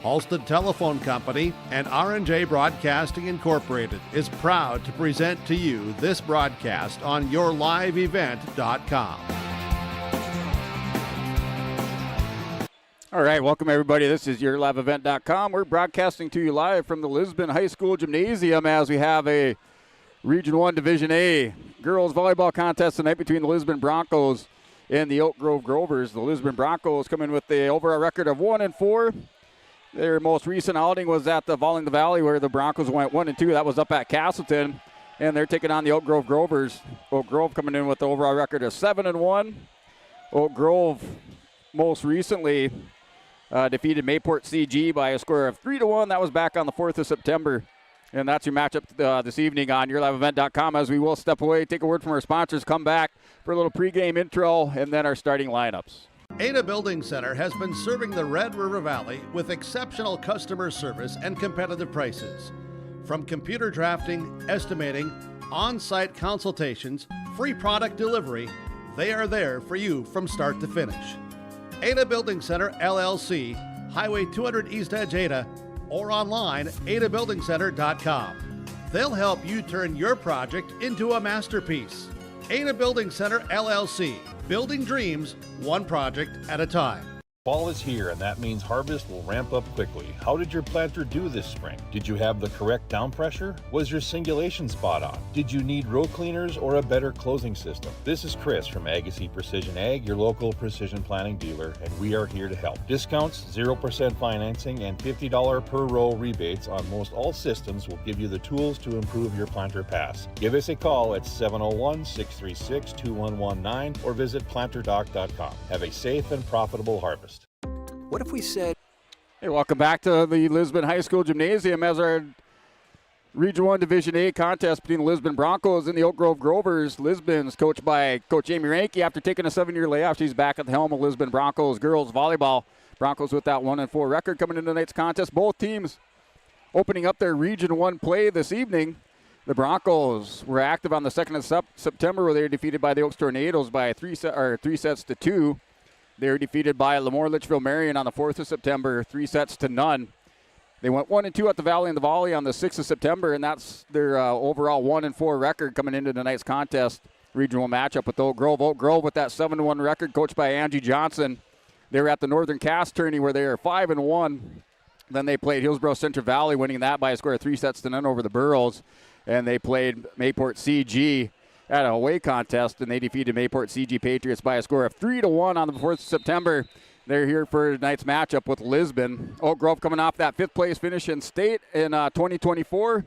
Halsted Telephone Company and R&J Broadcasting Incorporated is proud to present to you this broadcast on yourliveevent.com. All right, welcome everybody. This is yourliveevent.com. We're broadcasting to you live from the Lisbon High School Gymnasium as we have a Region 1 Division A girls volleyball contest tonight between the Lisbon Broncos and the Oak Grove Grovers. The Lisbon Broncos come in with the overall record of 1-4. Their most recent outing was at the Volley in the Valley where the Broncos went 1-2. That was up at Castleton, and they're taking on the Oak Grove Grovers. Oak Grove coming in with the overall record of 7-1. Oak Grove most recently defeated Mayport CG by a score of 3-1. That was back on the 4th of September. And that's your matchup this evening on yourliveevent.com as we will step away, take a word from our sponsors, come back for a little pregame intro, and then our starting lineups. Ada Building Center has been serving the Red River Valley with exceptional customer service and competitive prices. From computer drafting, estimating, on-site consultations, free product delivery, they are there for you from start to finish. Ada Building Center, LLC, Highway 200 East Edge, Ada, or online, adabuildingcenter.com. They'll help you turn your project into a masterpiece. Ada Building Center, LLC, building dreams, one project at a time. Fall is here, and that means harvest will ramp up quickly. How did your planter do this spring? Did you have the correct down pressure? Was your singulation spot on? Did you need row cleaners or a better closing system? This is Chris from Agassiz Precision Ag, your local precision planting dealer, and we are here to help. Discounts, 0% financing, and $50 per row rebates on most all systems will give you the tools to improve your planter pass. Give us a call at 701-636-2119 or visit planterdoc.com. Have a safe and profitable harvest. What if we said... Hey, welcome back to the Lisbon High School Gymnasium as our Region 1 Division A contest between the Lisbon Broncos and the Oak Grove Grovers. Lisbon's coached by Coach Amy Ranke. After taking a 7-year layoff, she's back at the helm of Lisbon Broncos girls volleyball. Broncos with that 1-4 record coming into tonight's contest. Both teams opening up their Region 1 play this evening. The Broncos were active on the 2nd of September where they were defeated by the Oaks Tornadoes by 3 sets to 2. They were defeated by Lemoore Litchfield Marion on the 4th of September, 3-0. They went 1-2 at the Valley in the Volley on the 6th of September, and that's their overall 1-4 record coming into tonight's contest. Regional matchup with Oak Grove. Oak Grove with that 7-1 record, coached by Angie Johnson. They were at the Northern Cass tourney where they are 5-1. Then they played Hillsborough Central Valley, winning that by a score of 3-0 over the Burros. And they played Mayport CG at an away contest, and they defeated Mayport CG Patriots by a score of 3-1 on the 4th of September. They're here for tonight's matchup with Lisbon. Oak Grove coming off that 5th place finish in state in 2024.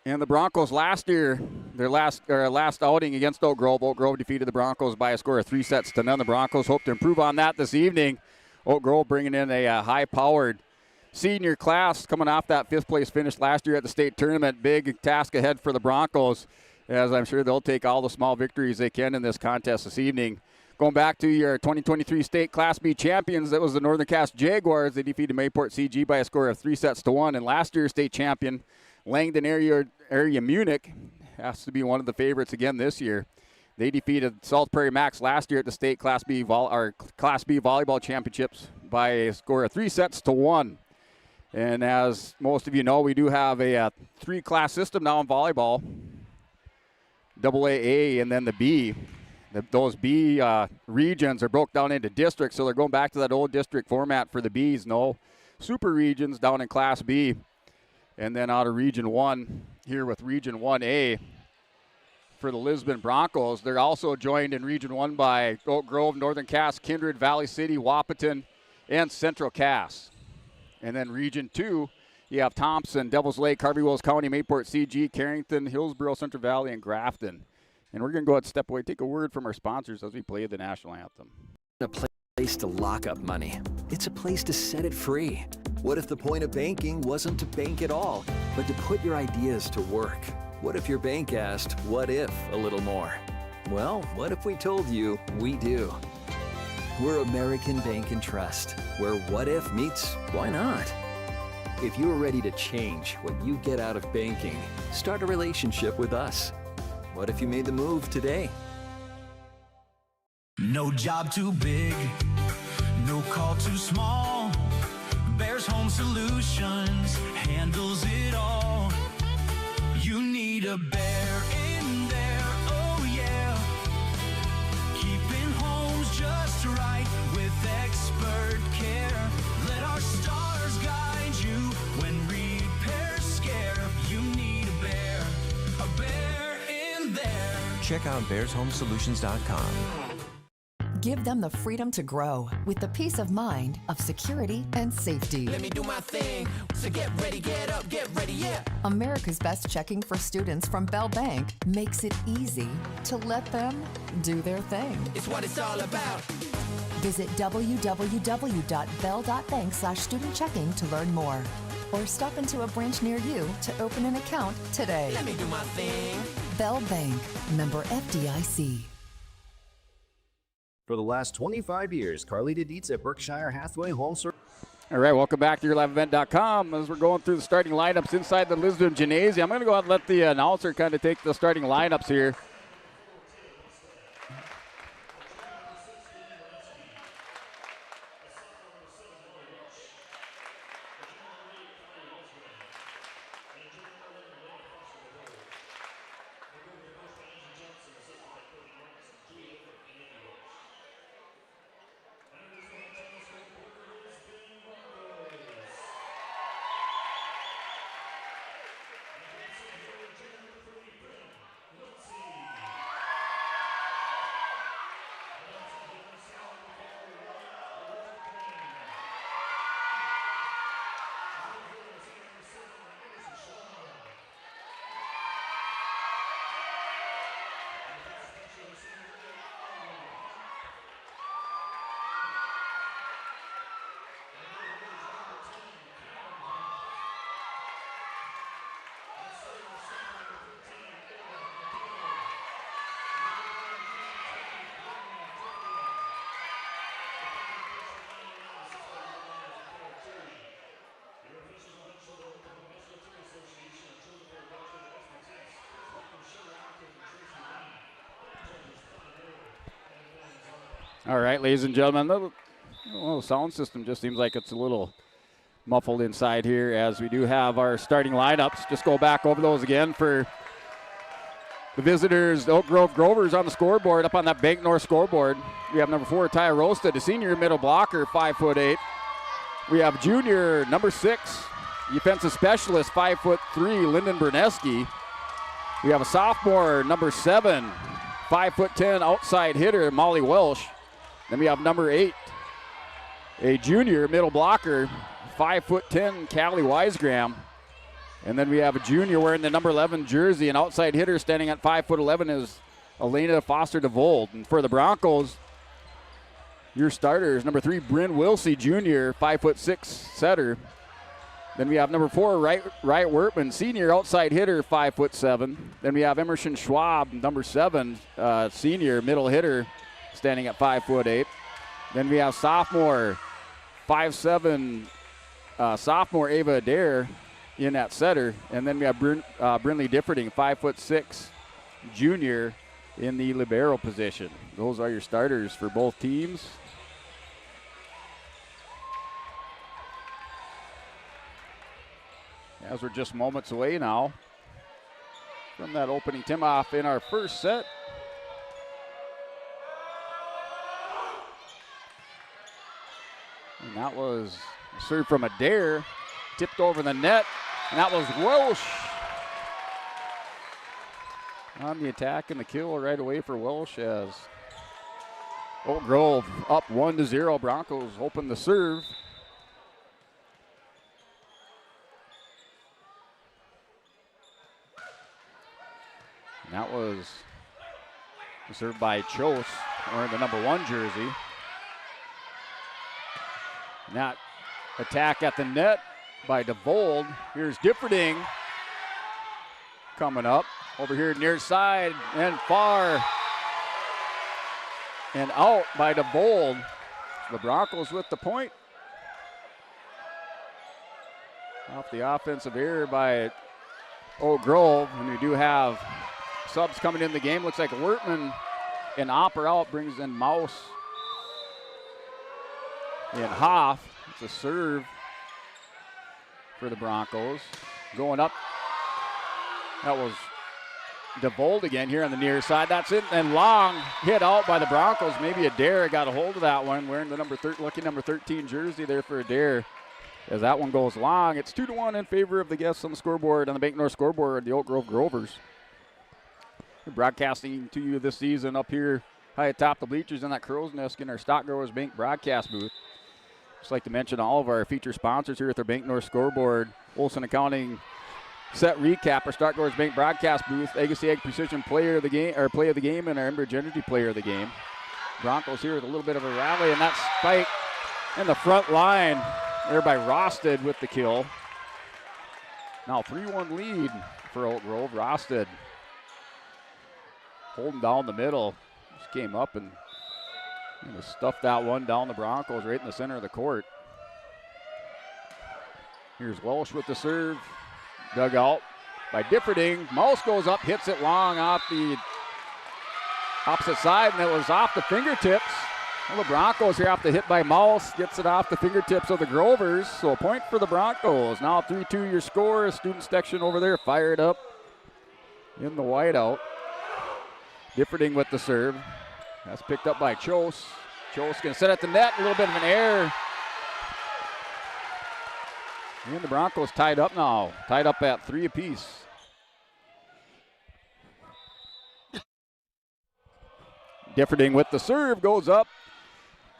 And the Broncos last year, their last outing against Oak Grove defeated the Broncos by a score of 3-0. The Broncos hope to improve on that this evening. Oak Grove bringing in a high-powered senior class coming off that 5th place finish last year at the state tournament. Big task ahead for the Broncos, as I'm sure they'll take all the small victories they can in this contest this evening. Going back to your 2023 state Class B champions, that was the Northern Cass Jaguars. They defeated Mayport CG by a score of 3-1. And last year's state champion, Langdon area Munich, has to be one of the favorites again this year. They defeated Salt Prairie Max last year at the state Class B volleyball championships by a score of 3-1. And as most of you know, we do have a 3-class system now in volleyball, AA, and then the B. Those B regions are broke down into districts, so they're going back to that old district format for the Bs. No super regions down in Class B. And then out of Region 1 here with Region 1A for the Lisbon Broncos. They're also joined in Region 1 by Oak Grove, Northern Cass, Kindred, Valley City, Wahpeton, and Central Cass. And then Region 2, you have Thompson, Devils Lake, Harvey-Wills County, Mayport CG, Carrington, Hillsborough, Central Valley, and Grafton. And we're going to go ahead and step away, take a word from our sponsors as we play the national anthem. A place to lock up money. It's a place to set it free. What if the point of banking wasn't to bank at all, but to put your ideas to work? What if your bank asked, what if a little more? Well, what if we told you we do? We're American Bank and Trust, where what if meets why not? If you're ready to change what you get out of banking, start a relationship with us. What if you made the move today? No job too big, no call too small. Bears Home Solutions handles it all. You need a Bear in there, oh yeah. Keeping homes just right with expert care. Let our stars guide you when repairs scare. You need a Bear in there. Check out bearshomesolutions.com. Give them the freedom to grow with the peace of mind of security and safety. Let me do my thing. So get ready, get up, get ready, yeah. America's Best Checking for students from Bell Bank makes it easy to let them do their thing. It's what it's all about. Visit www.bell.bank/student checking to learn more. Or stop into a branch near you to open an account today. Let me do my thing. Bell Bank, member FDIC. For the last 25 years, Carly DeDietz at Berkshire Hathaway Home Service. All right, welcome back to YourLiveEvent.com as we're going through the starting lineups inside the Lisbon Gymnasium. I'm going to go ahead and let the announcer kind of take the starting lineups here. All right, ladies and gentlemen, the sound system just seems like it's a little muffled inside here as we do have our starting lineups. Just go back over those again for the visitors. The Oak Grove Grovers on the scoreboard, up on that Bank North scoreboard. We have number 4, Ty Rosta, the senior middle blocker, 5'8". We have junior, number 6, defensive specialist, 5'3", Lyndon Berneski. We have a sophomore, number 7, 5'10", outside hitter, Molly Welsh. Then we have number 8, a junior middle blocker, 5'10", Callie Wisegram. And then we have a junior wearing the number 11 jersey, an outside hitter standing at 5'11" is Elena Foster DeVold. And for the Broncos, your starters, number 3, Bryn Wilsey Jr., 5'6" setter. Then we have number 4, Wright Wertman, senior outside hitter, 5'7". Then we have Emerson Schwab, number 7, senior middle hitter, standing at 5'8". Then we have sophomore, 5'7", sophomore Ava Adair in at setter. And then we have Brinley Differding, 5'6", junior in the libero position. Those are your starters for both teams. As we're just moments away now from that opening tip-off in our first set. And that was served from Adair, tipped over the net, and that was Welsh on the attack and the kill right away for Welsh as Oak Grove up 1-0. Broncos open the serve. And that was served by Chose, wearing the number 1 jersey. And that attack at the net by DeVold. Here's Differding coming up. Over here near side and far. And out by DeVold. The Broncos with the point. Off the offensive error by Oak Grove. And we do have subs coming in the game. Looks like Wertman and Opper out, brings in Mouse and Hoff. It's a serve for the Broncos. Going up. That was DeVold again here on the near side. That's it. And long hit out by the Broncos. Maybe Adair got a hold of that one, wearing the lucky number 13 jersey there for Adair. As that one goes long, it's 2-1 in favor of the guests on the scoreboard, on the Bank North scoreboard, the Oak Grove Grovers. We're broadcasting to you this season up here high atop the bleachers in that crow's nest in our Stock Growers Bank broadcast booth. Just like to mention all of our feature sponsors here at the Bank North scoreboard. Olson Accounting set recap, our Stock Growers Bank broadcast booth, Agassi Ag Precision player of the game, or play of the game, and our Enbridge Energy player of the game. Broncos here with a little bit of a rally, and that spike in the front line there by Rosted with the kill. Now 3-1 lead for Oak Grove. Rosted holding down the middle. Just came up and stuffed that one down the Broncos right in the center of the court. Here's Welsh with the serve. Dug out by Differding. Mouse goes up, hits it long off the opposite side, and it was off the fingertips. Well, the Broncos here after hit by Mouse. Gets it off the fingertips of the Grovers. So a point for the Broncos. Now 3-2 your score. Student section over there fired up in the whiteout. Differding with the serve. That's picked up by Chose. Chose going to set at the net. A little bit of an error. And the Broncos tied up now. Tied up at 3 apiece. Differding with the serve. Goes up.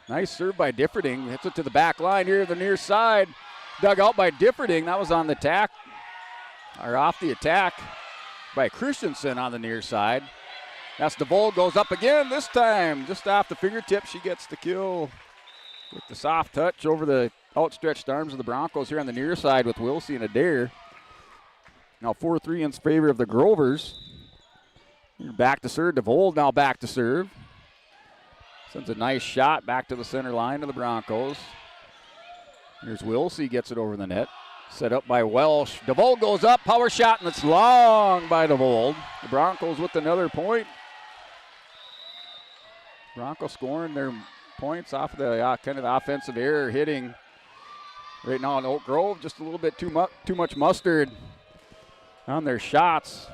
Nice serve by Differding. Hits it to the back line here, the near side. Dug out by Differding. That was on the attack. Or off the attack by Christensen on the near side. That's DeVold. Goes up again. This time just off the fingertips. She gets the kill with the soft touch over the outstretched arms of the Broncos here on the near side with Wilsey and Adair. Now 4-3 in favor of the Grovers. Back to serve. DeVold now back to serve. Sends a nice shot back to the center line of the Broncos. Here's Wilsey, gets it over the net. Set up by Welsh. DeVold goes up, power shot, and it's long by DeVold. The Broncos with another point. Broncos scoring their points off of the kind of the offensive error hitting right now in Oak Grove. Just a little bit too much mustard on their shots.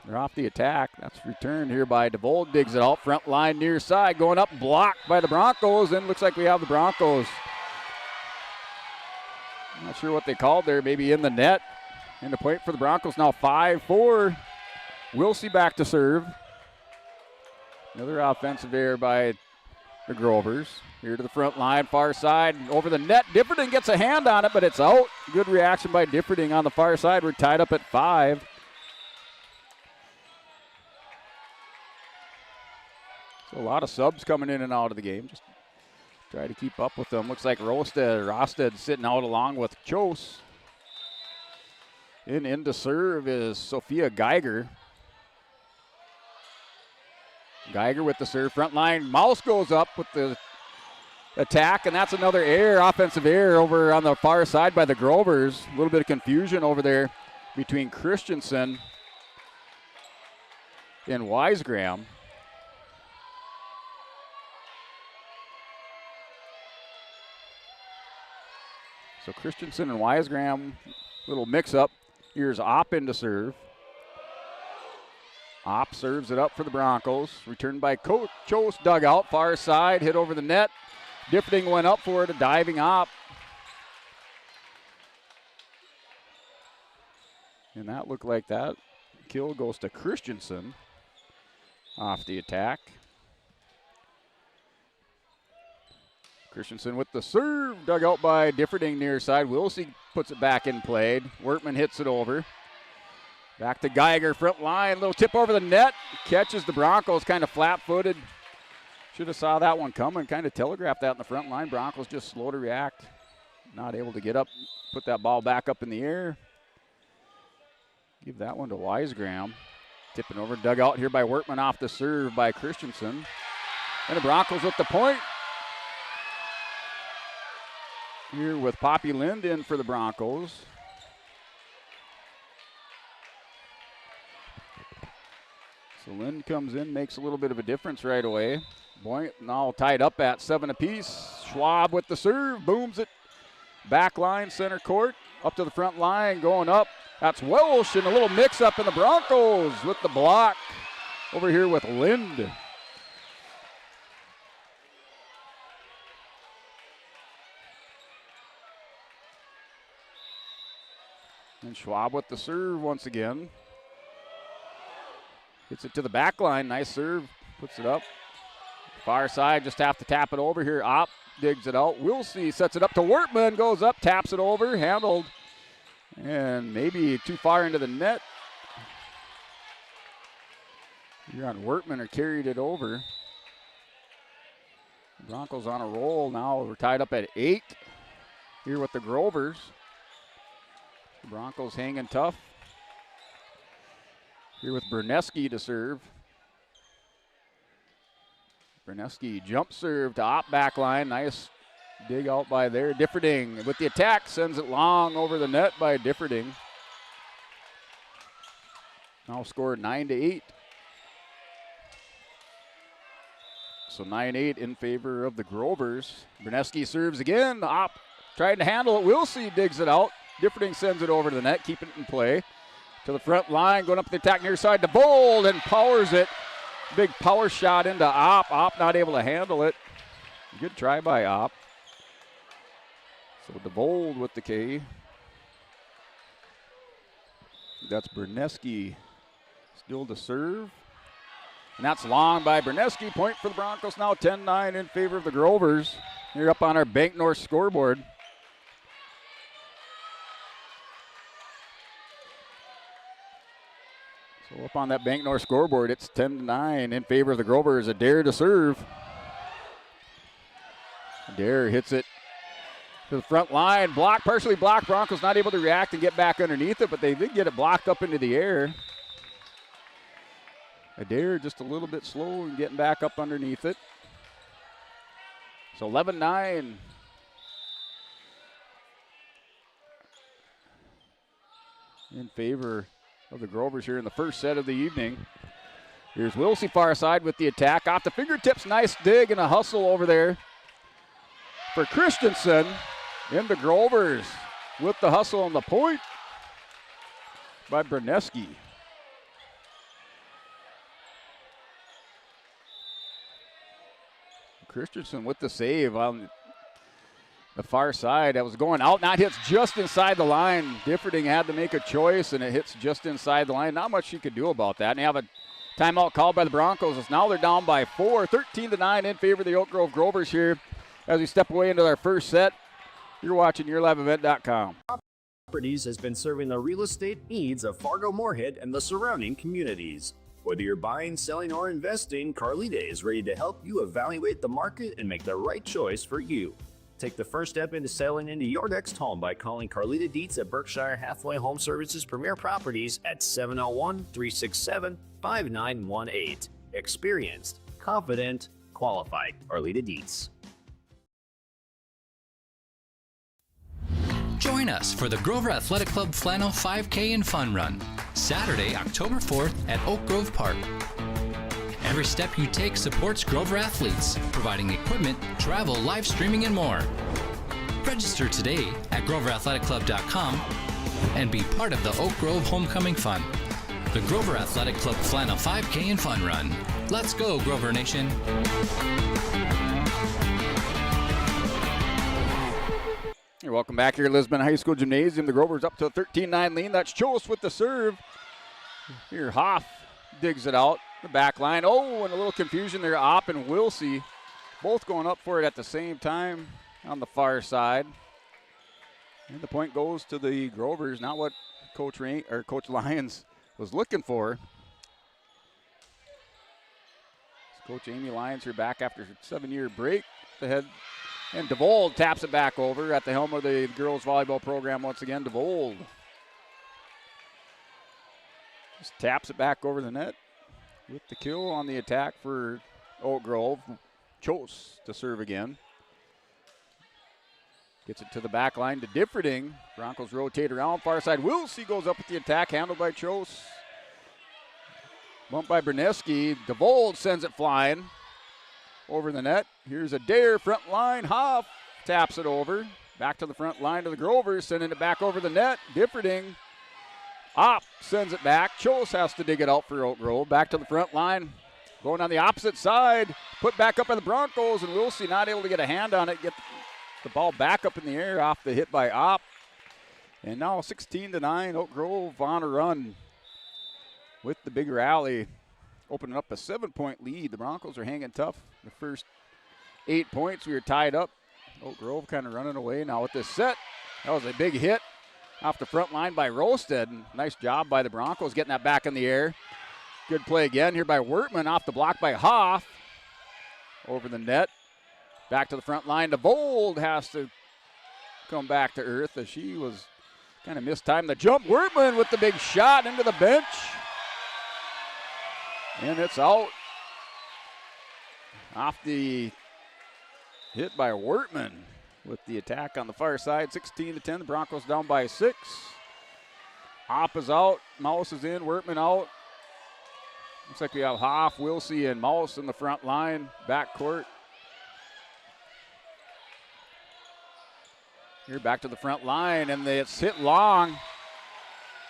They're off the attack. That's returned here by DeVold. Digs it out front line near side. Going up, blocked by the Broncos. And looks like we have the Broncos. Not sure what they called there. Maybe in the net. And the point for the Broncos now 5-4. Wilsey back to serve. Another offensive error by the Grovers. Here to the front line, far side, over the net. Differding gets a hand on it, but it's out. Good reaction by Differding on the far side. We're tied up at 5. So a lot of subs coming in and out of the game. Just try to keep up with them. Looks like Rosted sitting out along with Chose. In to serve is Sophia Geiger. Geiger with the serve, front line. Mouse goes up with the attack, and that's another error, offensive error over on the far side by the Grovers. A little bit of confusion over there between Christensen and Wisegram. So Christensen and Wisegram, little mix-up. Here's Opp in to serve. Opp serves it up for the Broncos. Returned by Chose, dug out, far side, hit over the net. Differding went up for it, a diving Opp. And that looked like that kill goes to Christensen off the attack. Christensen with the serve, dug out by Differding near side. Wilsey puts it back in play. Wertman hits it over. Back to Geiger, front line, little tip over the net. Catches the Broncos kind of flat-footed. Should have saw that one coming, kind of telegraphed that in the front line. Broncos just slow to react. Not able to get up, put that ball back up in the air. Give that one to Wisegram. Tipping over, dug out here by Wertman off the serve by Christensen. And the Broncos with the point. Here with Poppy Lind in for the Broncos. So Lind comes in, makes a little bit of a difference right away. Boyd now tied up at 7 apiece. Schwab with the serve, booms it. Back line, center court, up to the front line, going up. That's Welsh, and a little mix-up in the Broncos with the block over here with Lind. And Schwab with the serve once again. Gets it to the back line, nice serve, puts it up. Far side, just have to tap it over here. Opp digs it out. Wilsey sets it up to Wortman, goes up, taps it over, handled, and maybe too far into the net. You're on Wortman or carried it over. Broncos on a roll now. We're tied up at 8 here with the Grovers. The Broncos hanging tough. Here with Berneski to serve. Berneski jump serve to Opp back line. Nice dig out by there. Differding with the attack, sends it long over the net by Differding. Now scored 9-8. So 9-8 in favor of the Grovers. Berneski serves again. Opp trying to handle it. Wilsey digs it out. Differding sends it over to the net, keeping it in play. To the front line, going up the attack near side to Bold and powers it. Big power shot into Opp. Opp not able to handle it. Good try by Opp. So DeVold with the K. That's Berneski still to serve. And that's long by Berneski. Point for the Broncos now, 10-9 in favor of the Grovers. Here up on our Bank North scoreboard. So up on that Bank North scoreboard, it's 10-9 in favor of the Grovers. Adair to serve. Adair hits it to the front line. Blocked, partially blocked. Broncos not able to react and get back underneath it, but they did get it blocked up into the air. Adair just a little bit slow in getting back up underneath it. So 11-9. In favor of the Grovers here in the first set of the evening. Here's Wilsey far side with the attack. Off the fingertips, nice dig and a hustle over there for Christensen. Into Grovers with the hustle on the point by Berneski. Christensen with the save on the far side. That was going out, not hits just inside the line. Differding had to make a choice, and it hits just inside the line. Not much she could do about that. And you have a timeout called by the Broncos. As now they're down by 4, 13-9 in favor of the Oak Grove Grovers here as we step away into our first set. You're watching YourLiveEvent.com. Properties has been serving the real estate needs of Fargo-Moorhead and the surrounding communities. Whether you're buying, selling, or investing, Carlita is ready to help you evaluate the market and make the right choice for you. Take the first step into selling into your next home by calling Carlita Dietz at Berkshire Hathaway Home Services Premier Properties at 701-367-5918. Experienced, confident, qualified. Carlita Dietz. Join us for the Grover Athletic Club Flannel 5K and Fun Run, Saturday, October 4th at Oak Grove Park. Every step you take supports Grover athletes, providing equipment, travel, live streaming, and more. Register today at GroverAthleticClub.com and be part of the Oak Grove Homecoming Fun. The Grover Athletic Club Flannel 5K and Fun Run. Let's go, Grover Nation. You're welcome back here at Lisbon High School Gymnasium. The Grovers up to a 13-9 lead. That's Chos with the serve. Here Hoff digs it out. The back line. Oh, and a little confusion there. Opp and Wilsey both going up for it at the same time on the far side. And the point goes to the Grovers. Not what Coach Lyons was looking for. Coach Amy Lyons here back after a 7-year break. The head. And DeVold taps it back over at the helm of the girls volleyball program once again. DeVold just taps it back over the net with the kill on the attack for Oak Grove. Chos to serve again. Gets it to the back line to Differding. Broncos rotate around far side. Wilsey goes up with the attack, handled by Chos. Bumped by Berneski. DeVold sends it flying over the net. Here's Adair, front line. Hoff taps it over. Back to the front line to the Grovers, sending it back over the net. Differding. Opp sends it back. Chos has to dig it out for Oak Grove. Back to the front line. Going on the opposite side. Put back up by the Broncos, and Wilsey not able to get a hand on it. Get the ball back up in the air off the hit by Opp. And now 16-9, Oak Grove on a run with the big rally, opening up a 7-point lead. The Broncos are hanging tough. The first 8 points, we were tied up. Oak Grove kind of running away now with this set. That was a big hit off the front line by Rosted. Nice job by the Broncos getting that back in the air. Good play again here by Wertman off the block by Hoff. Over the net. Back to the front line. DeVold has to come back to earth as she was kind of mistimed the jump. Wertman with the big shot into the bench. And it's out. Off the hit by Wertman with the attack on the far side. 16-10. The Broncos down by 6. Opp is out. Mouse is in. Wertman out. Looks like we have Hoff, Wilsey, and Mouse in the front line. Back court. Here back to the front line, and it's hit long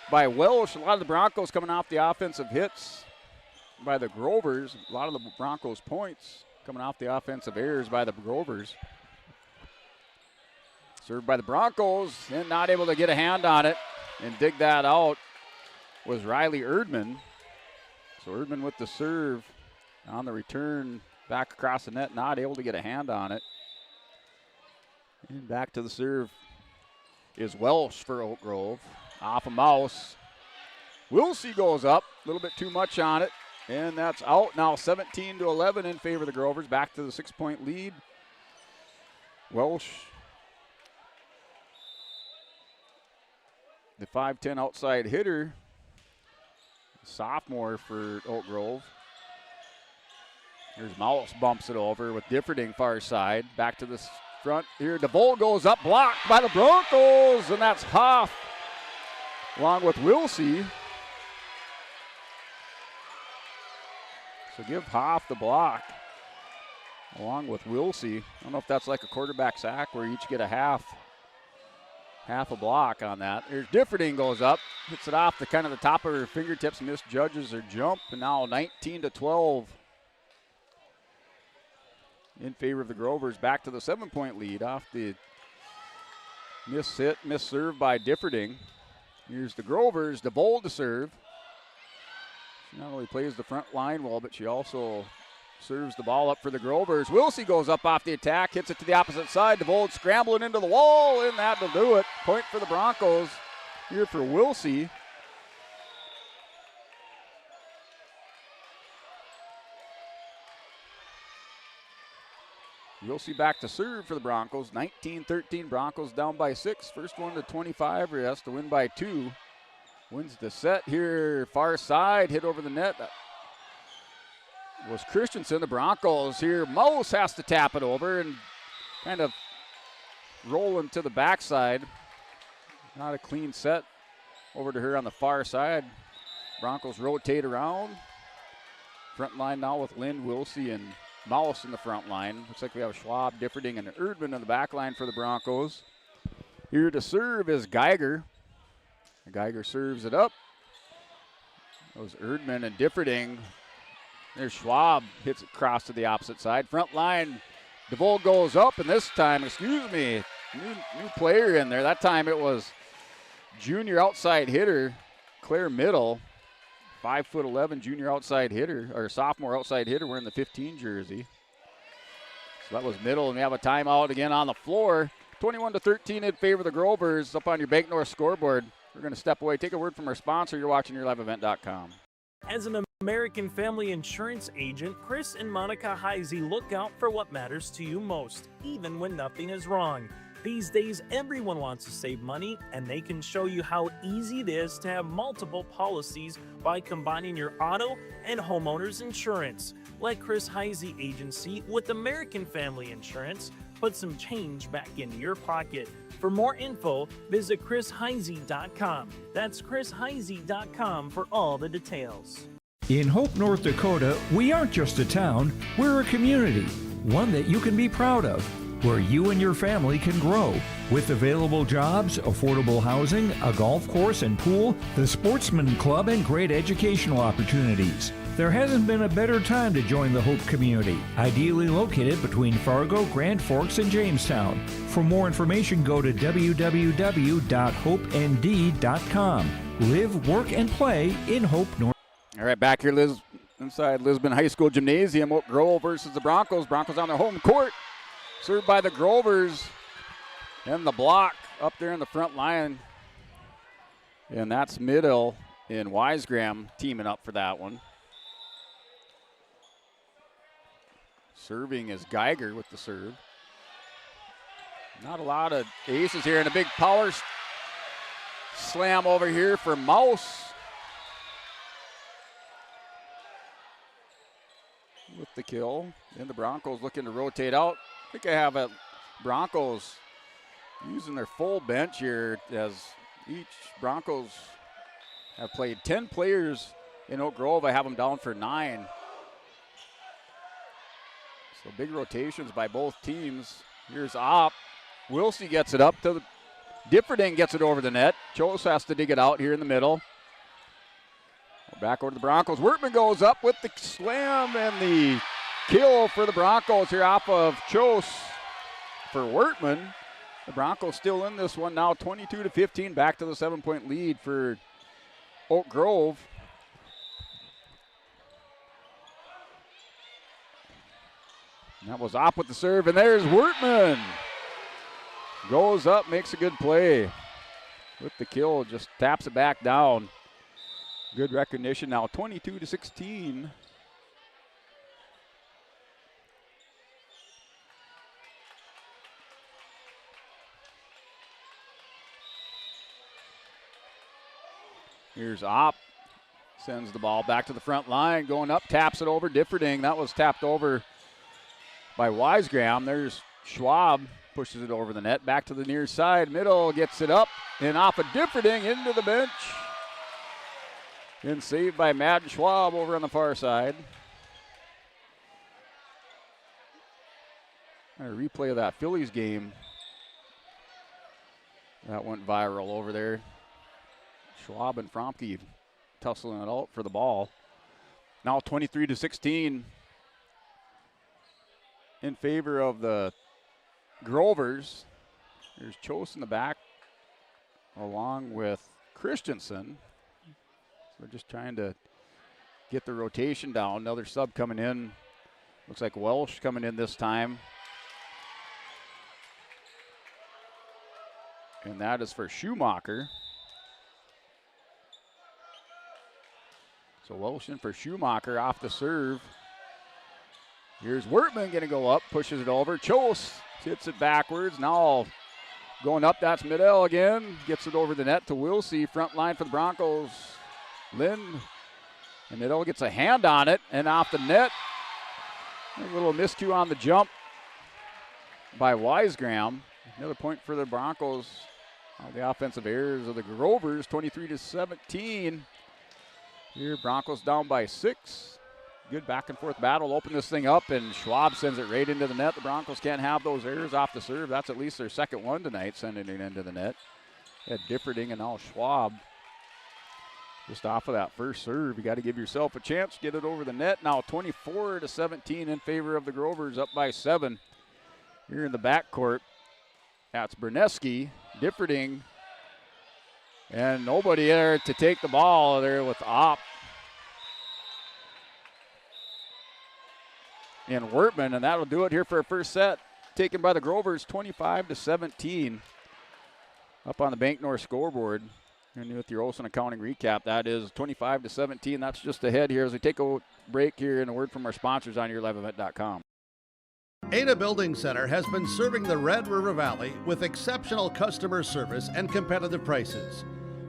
by Welsh. A lot of the Broncos coming off the offensive hits by the Grovers. A lot of the Broncos' points coming off the offensive errors by the Grovers. Served by the Broncos, and not able to get a hand on it and dig that out was Riley Erdman. So Erdman with the serve on the return back across the net, not able to get a hand on it. And back to the serve is Welsh for Oak Grove. Off a Mouse. Wilsey goes up, a little bit too much on it, and that's out. Now 17-11 in favor of the Grovers. Back to the 6-point lead. Welsh, the 5'10" outside hitter. Sophomore for Oak Grove. Here's Mouse, bumps it over with Differding far side. Back to the front here. DeVold goes up, blocked by the Broncos, and that's Hoff along with Wilsey. So give Hoff the block along with Wilsey. I don't know if that's like a quarterback sack where you each get a half a block on that. Here's Differding goes up, hits it off the kind of the top of her fingertips, misjudges her jump, and now 19-12 in favor of the Grovers. Back to the 7-point lead off the miss hit, miss serve by Differding. Here's the Grovers, DeVold to serve. She not only plays the front line well, but she also serves the ball up for the Grovers. Wilsey goes up off the attack, hits it to the opposite side. DeVold scrambling into the wall, and that'll do it. Point for the Broncos here for Wilsey. Wilsey back to serve for the Broncos. 19-13, Broncos down by 6. First one to 25, or has to win by 2. Wins the set here, far side, hit over the net. That was Christensen. The Broncos here. Mouse has to tap it over and kind of rolling to the backside. Not a clean set. Over to her on the far side. Broncos rotate around. Front line now with Lynn, Wilsey, and Mouse in the front line. Looks like we have Schwab, Differding, and Erdman in the back line for the Broncos. Here to serve is Geiger. Geiger serves it up. Those Erdman and Differding. There's Schwab, hits it across to the opposite side. Front line, DeVold goes up, and this time, new player in there. That time it was junior outside hitter, Claire Middle, 5'11" junior outside hitter, or sophomore outside hitter wearing the 15 jersey. So that was Middle, and we have a timeout again on the floor. 21-13 in favor of the Grovers. Up on your Bank North scoreboard. We're going to step away, take a word from our sponsor. You're watching YourLiveEvent.com. As an American Family Insurance agent, Chris and Monica Heisey look out for what matters to you most, even when nothing is wrong. These days, everyone wants to save money, and they can show you how easy it is to have multiple policies by combining your auto and homeowner's insurance. Let Chris Heisey Agency with American Family Insurance put some change back in your pocket. For more info, visit chrisheisey.com. That's chrisheisey.com for all the details. In Hope, North Dakota, we aren't just a town, we're a community, one that you can be proud of, where you and your family can grow. With available jobs, affordable housing, a golf course and pool, the Sportsman Club, and great educational opportunities. There hasn't been a better time to join the Hope community, ideally located between Fargo, Grand Forks, and Jamestown. For more information, go to www.hopend.com. Live, work, and play in Hope, North. All right, back here inside Lisbon High School Gymnasium. Oak Grove versus the Broncos. Broncos on their home court. Served by the Grovers. And the block up there in the front line. And that's Middle and Wisegram teaming up for that one. Serving is Geiger with the serve. Not a lot of aces here, and a big power slam over here for Mouse. With the kill. And the Broncos looking to rotate out. I think I have a Broncos using their full bench here, as each Broncos have played 10 players in Oak Grove. I have them down for 9. So big rotations by both teams. Here's Opp. Wilsey gets it up to the Differding, gets it over the net. Chose has to dig it out here in the middle. Back over to the Broncos. Wertman goes up with the slam and the kill for the Broncos here off of Chose for Wertman. The Broncos still in this one now, 22-15, back to the 7-point lead for Oak Grove. And that was Opp with the serve, and there's Wertman. Goes up, makes a good play with the kill, just taps it back down. Good recognition now, 22-16. Here's Opp, sends the ball back to the front line, going up, taps it over, Differding. That was tapped over by Wisegram. There's Schwab, pushes it over the net, back to the near side. Middle gets it up, and off of Differding into the bench. And saved by Matt Schwab over on the far side. A replay of that Phillies game. That went viral over there. Schwab and Fromke tussling it out for the ball. Now 23-16 in favor of the Grovers. There's Chose in the back along with Christensen. So just trying to get the rotation down. Another sub coming in. Looks like Welsh coming in this time. And that is for Schumacher. So Welsh in for Schumacher off the serve. Here's Wertman going to go up, pushes it over. Chose hits it backwards. Now going up, that's Middell again. Gets it over the net to Wilsey. Front line for the Broncos. Lynn. And Middell gets a hand on it and off the net. A little miscue on the jump by Wisegram. Another point for the Broncos. The offensive errors of the Grovers, 23-17. Here, Broncos down by 6. Good back and forth battle. Open this thing up, and Schwab sends it right into the net. The Broncos can't have those errors off the serve. That's at least their second one tonight, sending it into the net. Had Differding and now Schwab. Just off of that first serve, you got to give yourself a chance. Get it over the net. Now 24-17 in favor of the Grovers, up by 7. Here in the backcourt, that's Berneski, Differding, and nobody there to take the ball there with Opp and Wertman, and that'll do it here for a first set. Taken by the Grovers, 25-17. Up on the Bank North scoreboard. And with your Olson Accounting recap, that is 25-17. That's just ahead here as we take a break here, and a word from our sponsors on yourliveevent.com. Ada Building Center has been serving the Red River Valley with exceptional customer service and competitive prices.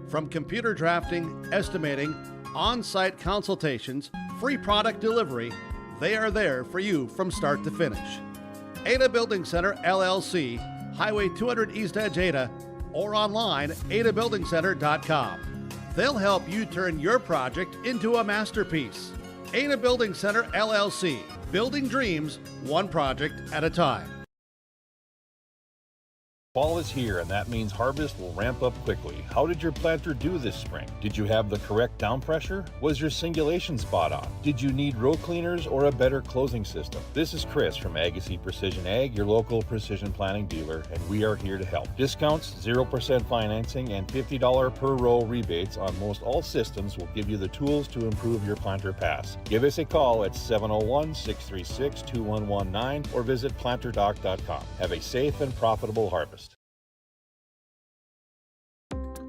From computer drafting, estimating, on-site consultations, free product delivery, they are there for you from start to finish. Ada Building Center, LLC, Highway 200 East Edge, Ada, or online, adabuildingcenter.com. They'll help you turn your project into a masterpiece. Aina Building Center LLC, building dreams one project at a time. Fall is here, and that means harvest will ramp up quickly. How did your planter do this spring? Did you have the correct down pressure? Was your singulation spot on? Did you need row cleaners or a better closing system? This is Chris from Agassiz Precision Ag, your local precision planting dealer, and we are here to help. Discounts, 0% financing, and $50 per row rebates on most all systems will give you the tools to improve your planter pass. Give us a call at 701-636-2119 or visit planterdoc.com. Have a safe and profitable harvest.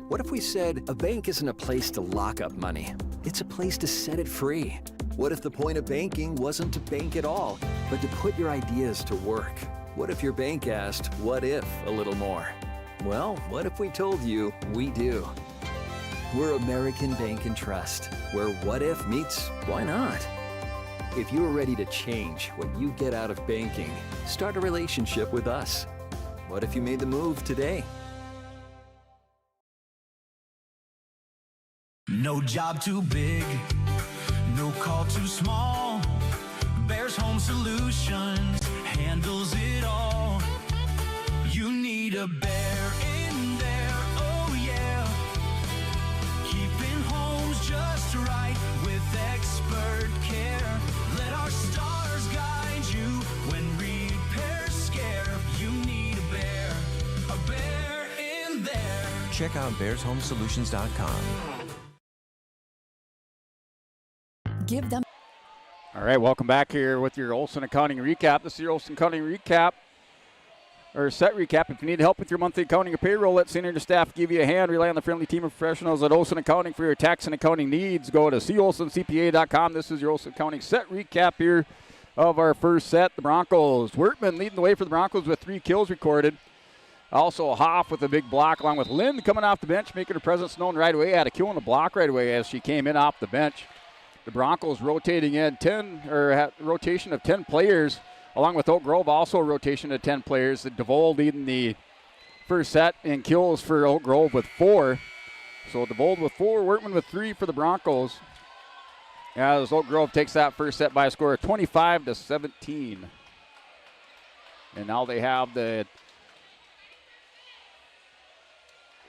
What if we said a bank isn't a place to lock up money? It's a place to set it free. What if the point of banking wasn't to bank at all, but to put your ideas to work? What if your bank asked, what if, a little more? Well, what if we told you we do? We're American Bank and Trust, where what if meets why not? If you're ready to change what you get out of banking, start a relationship with us. What if you made the move today? No job too big, no call too small. Bears Home Solutions handles it all. You need a bear in there, oh yeah. Keeping homes just right with expert care. Let our stars guide you when repairs scare. You need a bear in there. Check out bearshomesolutions.com. Give them. All right, welcome back here with your Olson Accounting Recap. This is your Olson Accounting Recap, or set recap. If you need help with your monthly accounting or payroll, let senior staff give you a hand. Rely on the friendly team of professionals at Olson Accounting for your tax and accounting needs. Go to colsoncpa.com. This is your Olson Accounting set recap here of our first set. The Broncos, Wertman leading the way for the Broncos with 3 kills recorded. Also Hoff with a big block, along with Lind coming off the bench, making her presence known right away. Had a kill on the block right away as she came in off the bench. The Broncos rotating in rotation of 10 players, along with Oak Grove also a rotation of 10 players. The DeVold leading the first set in kills for Oak Grove with 4. So DeVold with 4, Wertman with 3 for the Broncos. As Oak Grove takes that first set by a score of 25-17. And now they have the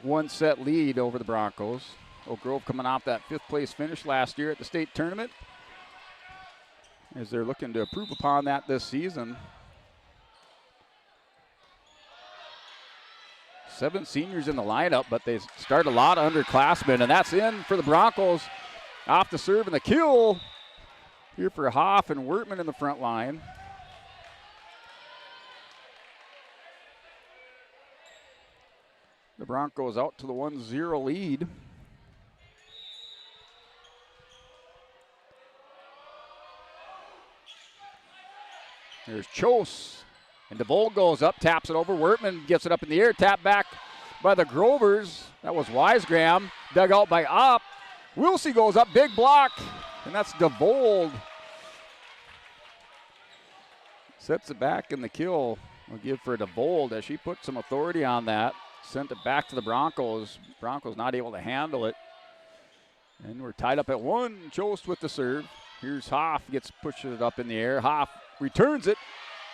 1-set lead over the Broncos. Oak Grove coming off that 5th place finish last year at the state tournament, as they're looking to improve upon that this season. 7 seniors in the lineup, but they start a lot of underclassmen, and that's in for the Broncos. Off the serve and the kill here for Hoff and Wertman in the front line. The Broncos out to the 1-0 lead. There's Chose, and DeVold goes up, taps it over. Wertman gets it up in the air, tap back by the Grovers. That was Wisegram, dug out by Opp. Wilsey goes up, big block, and that's DeVold. Sets it back in the kill. We'll give for DeVold as she put some authority on that. Sent it back to the Broncos. Broncos not able to handle it. And we're tied up at 1. Chose with the serve. Here's Hoff, pushes it up in the air. Hoff returns it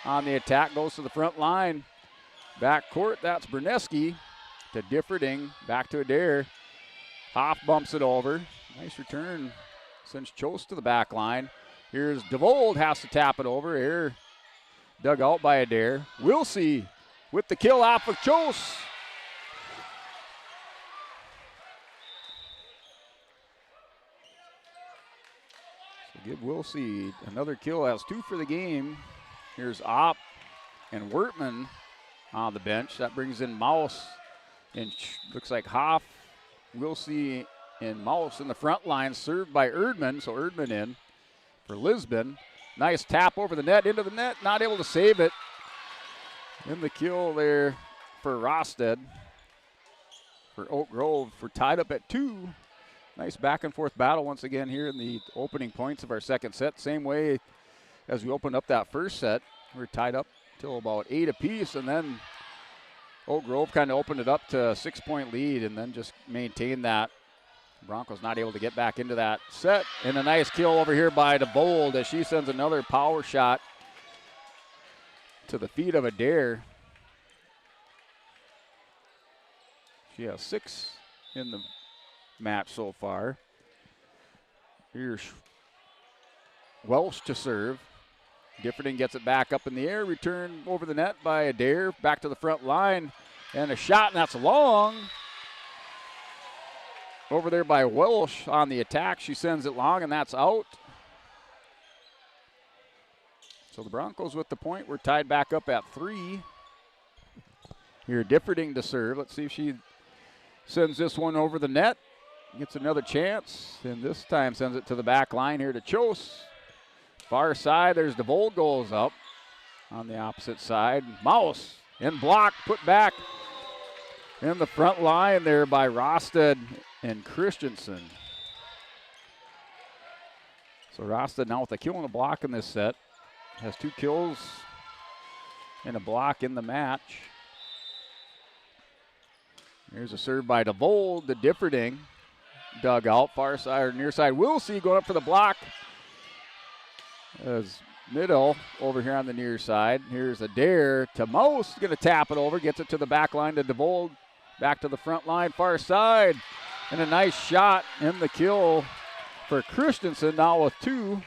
on the attack, goes to the front line. Back court, that's Berneski to Differding, back to Adair. Hoff bumps it over. Nice return, sends Chose to the back line. Here's DeVold, has to tap it over. Here, dug out by Adair. Wilsey with the kill off of Chose. Give Wilsey another kill. Has 2 for the game. Here's Opp and Wertman on the bench. That brings in Mouse. And looks like Hoff, Wilsey, and Mouse in the front line. Served by Erdman. So Erdman in for Lisbon. Nice tap over the net, into the net. Not able to save it. And the kill there for Rosted. For Oak Grove. We're tied up at 2. Nice back and forth battle once again here in the opening points of our second set. Same way as we opened up that first set. We're tied up till about 8 apiece, and then Oak Grove kind of opened it up to a 6-point lead and then just maintained that Broncos not able to get back into that set. And a nice kill over here by DeBold as she sends another power shot to the feet of Adair. She has 6 in the match so far. Here's Welsh to serve. Differding gets it back up in the air. Return over the net by Adair. Back to the front line. And a shot, and that's long. Over there by Welsh on the attack. She sends it long, and that's out. So the Broncos with the point. We're tied back up at 3. Here, Differding to serve. Let's see if she sends this one over the net. Gets another chance, and this time sends it to the back line here to Chose. Far side, there's DeVold goes up on the opposite side. Mouse in block, put back in the front line there by Rosted and Christensen. So Rosted now with a kill and a block in this set. Has 2 kills and a block in the match. Here's a serve by DeVold to Differding. Dug out, far side or near side. Wilsey going up for the block. As Middle over here on the near side. Here's Adair to Mouse. Going to tap it over. Gets it to the back line to DeVold. Back to the front line, far side. And a nice shot in the kill for Christensen. Now with 2.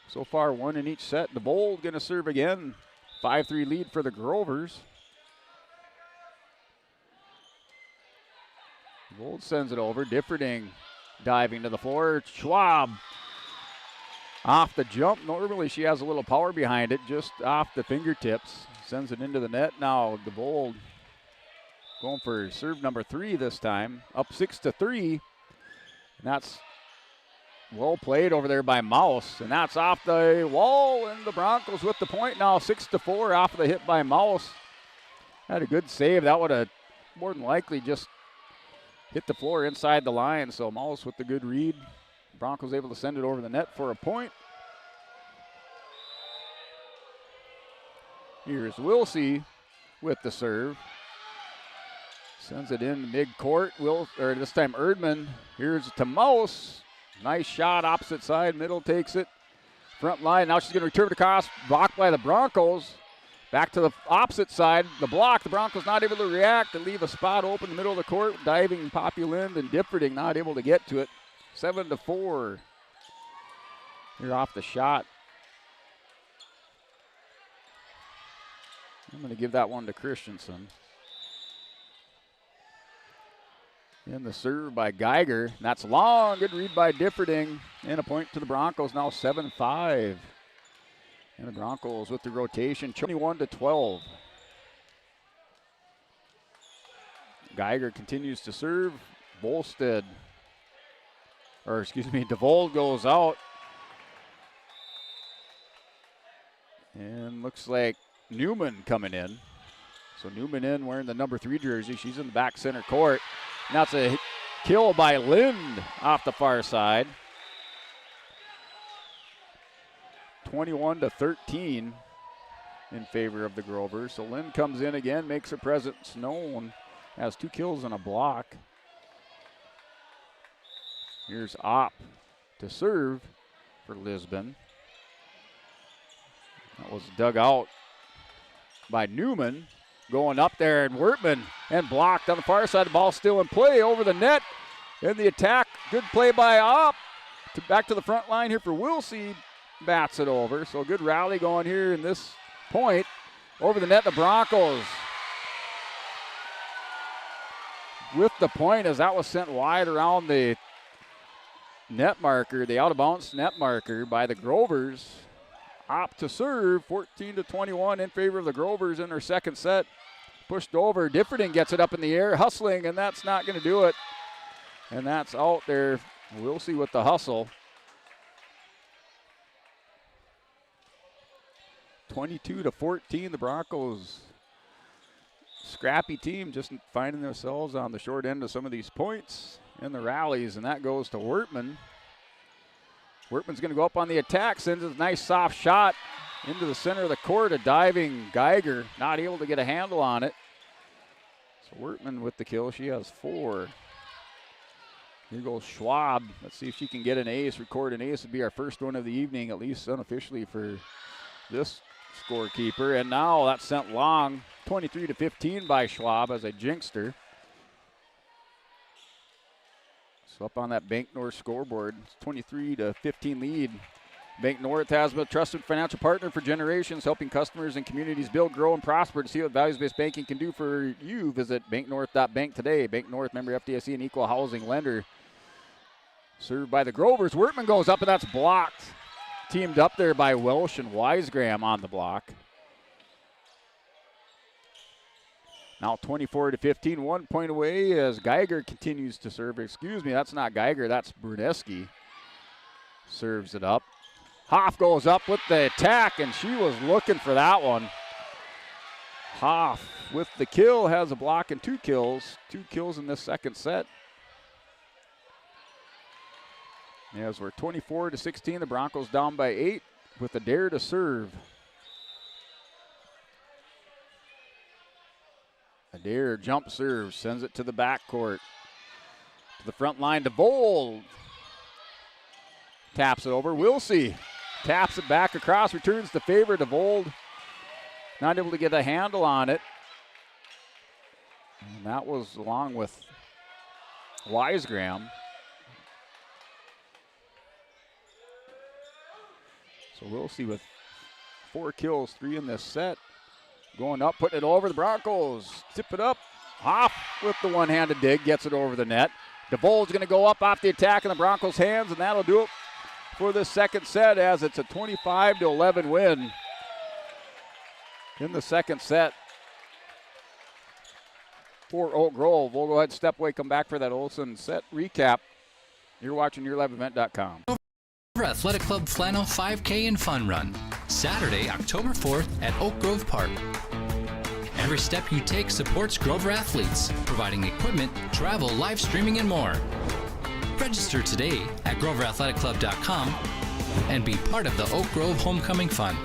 So far, 1 in each set. DeVold going to serve again. 5-3 lead for the Grovers. Gold sends it over. Differding diving to the floor. Schwab off the jump. Normally she has a little power behind it, just off the fingertips. Sends it into the net. Now DeVold going for serve number 3 this time. Up 6-3. And that's well played over there by Mouse. And that's off the wall. And the Broncos with the point now. 6-4 off of the hit by Mouse. Had a good save. That would have more than likely just hit the floor inside the line, so Mouse with the good read. Broncos able to send it over the net for a point. Here's Wilsey with the serve. Sends it in mid-court. This time Erdman. Here's to Mouse. Nice shot, opposite side. Middle takes it. Front line. Now she's going to return it across. Blocked by the Broncos. Back to the opposite side, the block. The Broncos not able to react and leave a spot open in the middle of the court. Diving Poppy Lind and Differding not able to get to it. 7-4. Here off the shot. I'm going to give that one to Christensen. In the serve by Geiger. That's long. Good read by Differding. And a point to the Broncos. Now 7-5. And the Broncos with the rotation, 21-12. Geiger continues to serve. DeVold goes out. And looks like Newman coming in. So Newman in wearing the number 3 jersey. She's in the back center court. Now it's a kill by Lind off the far side. 21-13 in favor of the Grovers. So Lynn comes in again, makes her presence known, has 2 kills and a block. Here's Opp to serve for Lisbon. That was dug out by Newman. Going up there, and Wertman, and blocked on the far side. The ball still in play over the net. In the attack, good play by Opp. Back to the front line here for Wilsey. Bats it over. So good rally going here in this point. Over the net, the Broncos with the point as that was sent wide around the net marker, the out of bounds net marker by the Grovers. Opp to serve, 14-21 in favor of the Grovers in their second set. Pushed over. Differding gets it up in the air, hustling, and that's not going to do it. And that's out there. We'll see with the hustle. 22-14, the Broncos. Scrappy team just finding themselves on the short end of some of these points in the rallies, and that goes to Wertman. Wertman's going to go up on the attack, sends a nice soft shot into the center of the court. A diving Geiger, not able to get a handle on it. So Wertman with the kill. She has 4. Here goes Schwab. Let's see if she can get an ace, record an ace. Would be our first one of the evening, at least unofficially for this scorekeeper. And now that's sent long, 23-15 by Schwab as I jinxed her. So up on that Bank North scoreboard, it's 23-15 lead. Bank North has been a trusted financial partner for generations, helping customers and communities build, grow, and prosper. To see what values-based banking can do for you, visit banknorth.bank today. Bank North, member FDIC, and equal housing lender. Served by the Grovers. Wertman goes up, and that's blocked. Teamed up there by Welsh and Wisegram on the block. Now 24-15, 1 point away as Geiger continues to serve. Excuse me, that's not Geiger, that's Bruneski. Serves it up. Hoff goes up with the attack, and she was looking for that one. Hoff with the kill, has a block and 2 kills. 2 kills in this second set. As we're 24-16, the Broncos down by 8 with a dare to serve. Adair jump serve, sends it to the backcourt. To the front line to Vold. Taps it over, Wilsey. Taps it back across, returns the favor to Vold. Not able to get a handle on it. And that was along with Wisegram. So Wilsey with 4 kills, 3 in this set. Going up, putting it over the Broncos. Tip it up. Hoff with the one-handed dig, gets it over the net. DeVold's going to go up off the attack in the Broncos' hands, and that'll do it for the second set as it's a 25-11 win in the second set for Oak Grove. We'll go ahead, step away, come back for that Olsen set recap. You're watching YourLiveEvent.com. Athletic Club Flannel 5K and Fun Run, Saturday, October 4th at Oak Grove Park. Every step you take supports Grover athletes, providing equipment, travel, live streaming, and more. Register today at GroverAthleticClub.com and be part of the Oak Grove Homecoming Fun.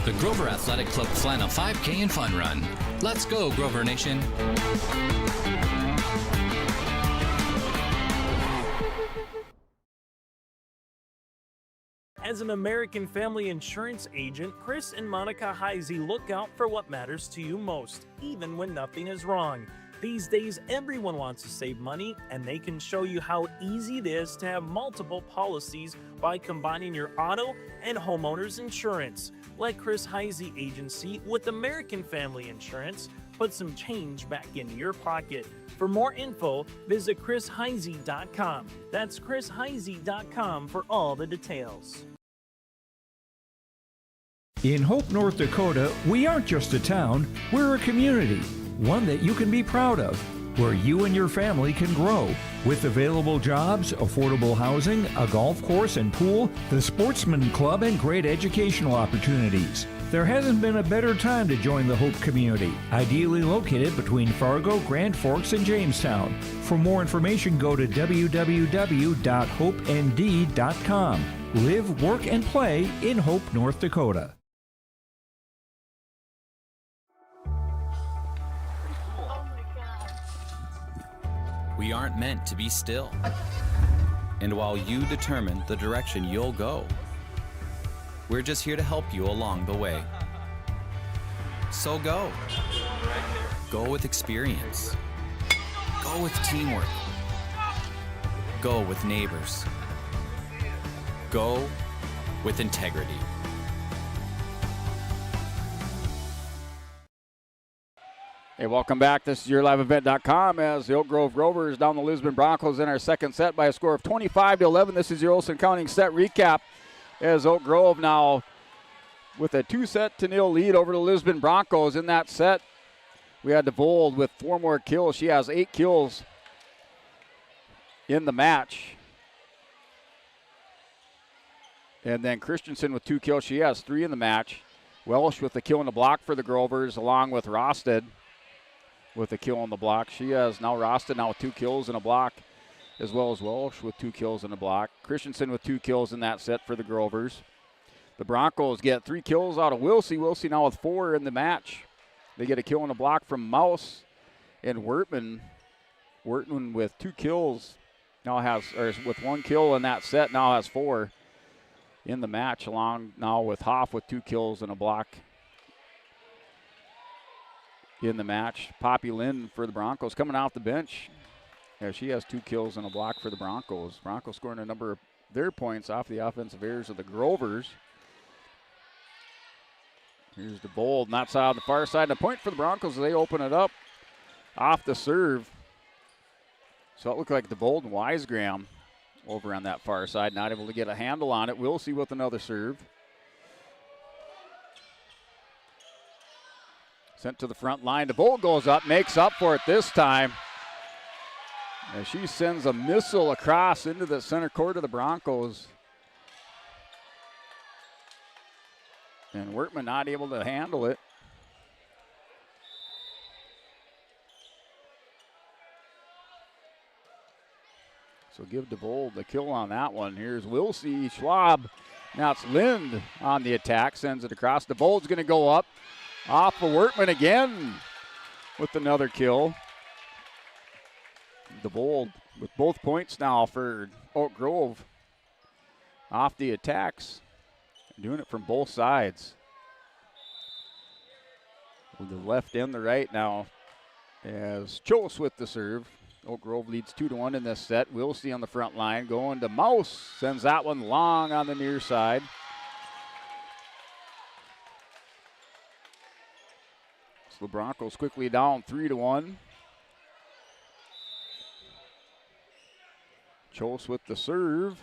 The Grover Athletic Club Flannel 5K and Fun Run. Let's go, Grover Nation. As an American family insurance agent, Chris and Monica Heisey look out for what matters to you most, even when nothing is wrong. These days, everyone wants to save money, and they can show you how easy it is to have multiple policies by combining your auto and homeowner's insurance. Let Chris Heisey Agency with American Family Insurance put some change back into your pocket. For more info, visit chrisheisey.com. That's chrisheisey.com for all the details. In Hope, North Dakota, we aren't just a town, we're a community, one that you can be proud of, where you and your family can grow. With available jobs, affordable housing, a golf course and pool, the Sportsman Club, and great educational opportunities. There hasn't been a better time to join the Hope community, ideally located between Fargo, Grand Forks, and Jamestown. For more information, go to www.hopend.com. Live, work, and play in Hope, North Dakota. We aren't meant to be still. And while you determine the direction you'll go, we're just here to help you along the way. So go. Go with experience. Go with teamwork. Go with neighbors. Go with integrity. Hey, welcome back. This is YourLiveEvent.com as the Oak Grove Rovers down the Lisbon Broncos in our second set by a score of 25-11. This is your Olsen County set recap as Oak Grove now with a 2-0 lead over the Lisbon Broncos. In that set, we had DeVold with 4 more kills. She has 8 kills in the match. And then Christensen with 2 kills. She has 3 in the match. Welsh with the kill in the block for the Grovers, along with Rosted with a kill on the block. She has now Rosted now with 2 kills and a block, as well as Welsh with 2 kills and a block. Christensen with 2 kills in that set for the Grovers. The Broncos get 3 kills out of Wilsey. Wilsey now with 4 in the match. They get a kill and a block from Mouse and Wertman. Wertman with 2 kills now has, or with 1 kill in that set, now has 4 in the match, along now with Hoff with 2 kills and a block in the match. Poppy Lynn for the Broncos coming off the bench. Yeah, she has 2 kills and a block for the Broncos. Broncos scoring a number of their points off the offensive errors of the Grovers. Here's DeBold, and that's out the far side. And a point for the Broncos as they open it up off the serve. So it looked like DeBold and Wisegram over on that far side, not able to get a handle on it. We'll see with another serve. Sent to the front line. DeBold goes up, makes up for it this time. As she sends a missile across into the center court of the Broncos. And Wertman not able to handle it. So give DeBold the kill on that one. Here's Wilsey, Schwab. Now it's Lind on the attack, sends it across. DeBold's going to go up. Off of Wertman again with another kill. DeBold with both points now for Oak Grove. Off the attacks. Doing it from both sides. With the left and the right now as Chose with the serve. Oak Grove leads 2-1 in this set. Wilsey on the front line going to Mouse. Sends that one long on the near side. So the Broncos quickly down 3-1. Chose with the serve.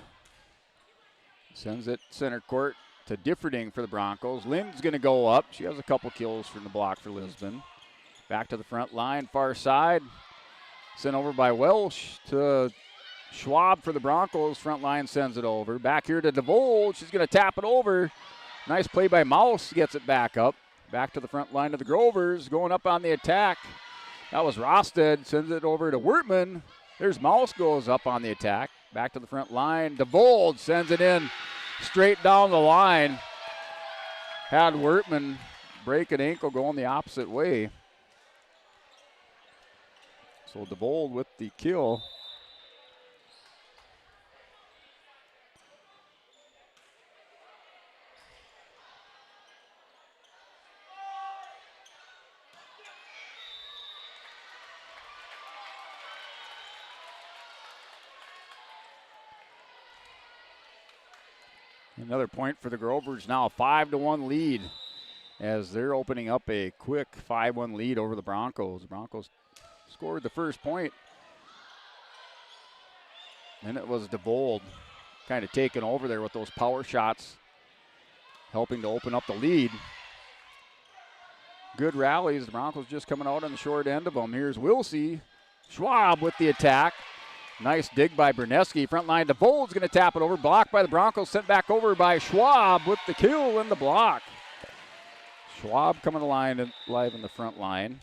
Sends it center court to Differding for the Broncos. Lind's going to go up. She has a couple kills from the block for Lisbon. Back to the front line, far side. Sent over by Welsh to Schwab for the Broncos. Front line sends it over. Back here to DeVold. She's going to tap it over. Nice play by Mouse. Gets it back up. Back to the front line of the Grovers. Going up on the attack. That was Rosted. Sends it over to Wertman. There's Mouse goes up on the attack. Back to the front line. DeVold sends it in straight down the line. Had Wertman break an ankle going the opposite way. So DeVold with the kill. Another point for the Grovers, now a 5-1 lead as they're opening up a quick 5-1 lead over the Broncos. The Broncos scored the first point. And it was DeBold kind of taking over there with those power shots, helping to open up the lead. Good rallies. The Broncos just coming out on the short end of them. Here's Wilsey. Schwab with the attack. Nice dig by Berneski. Front line, DeBold's going to tap it over. Blocked by the Broncos. Sent back over by Schwab with the kill and the block. Schwab coming live in the front line.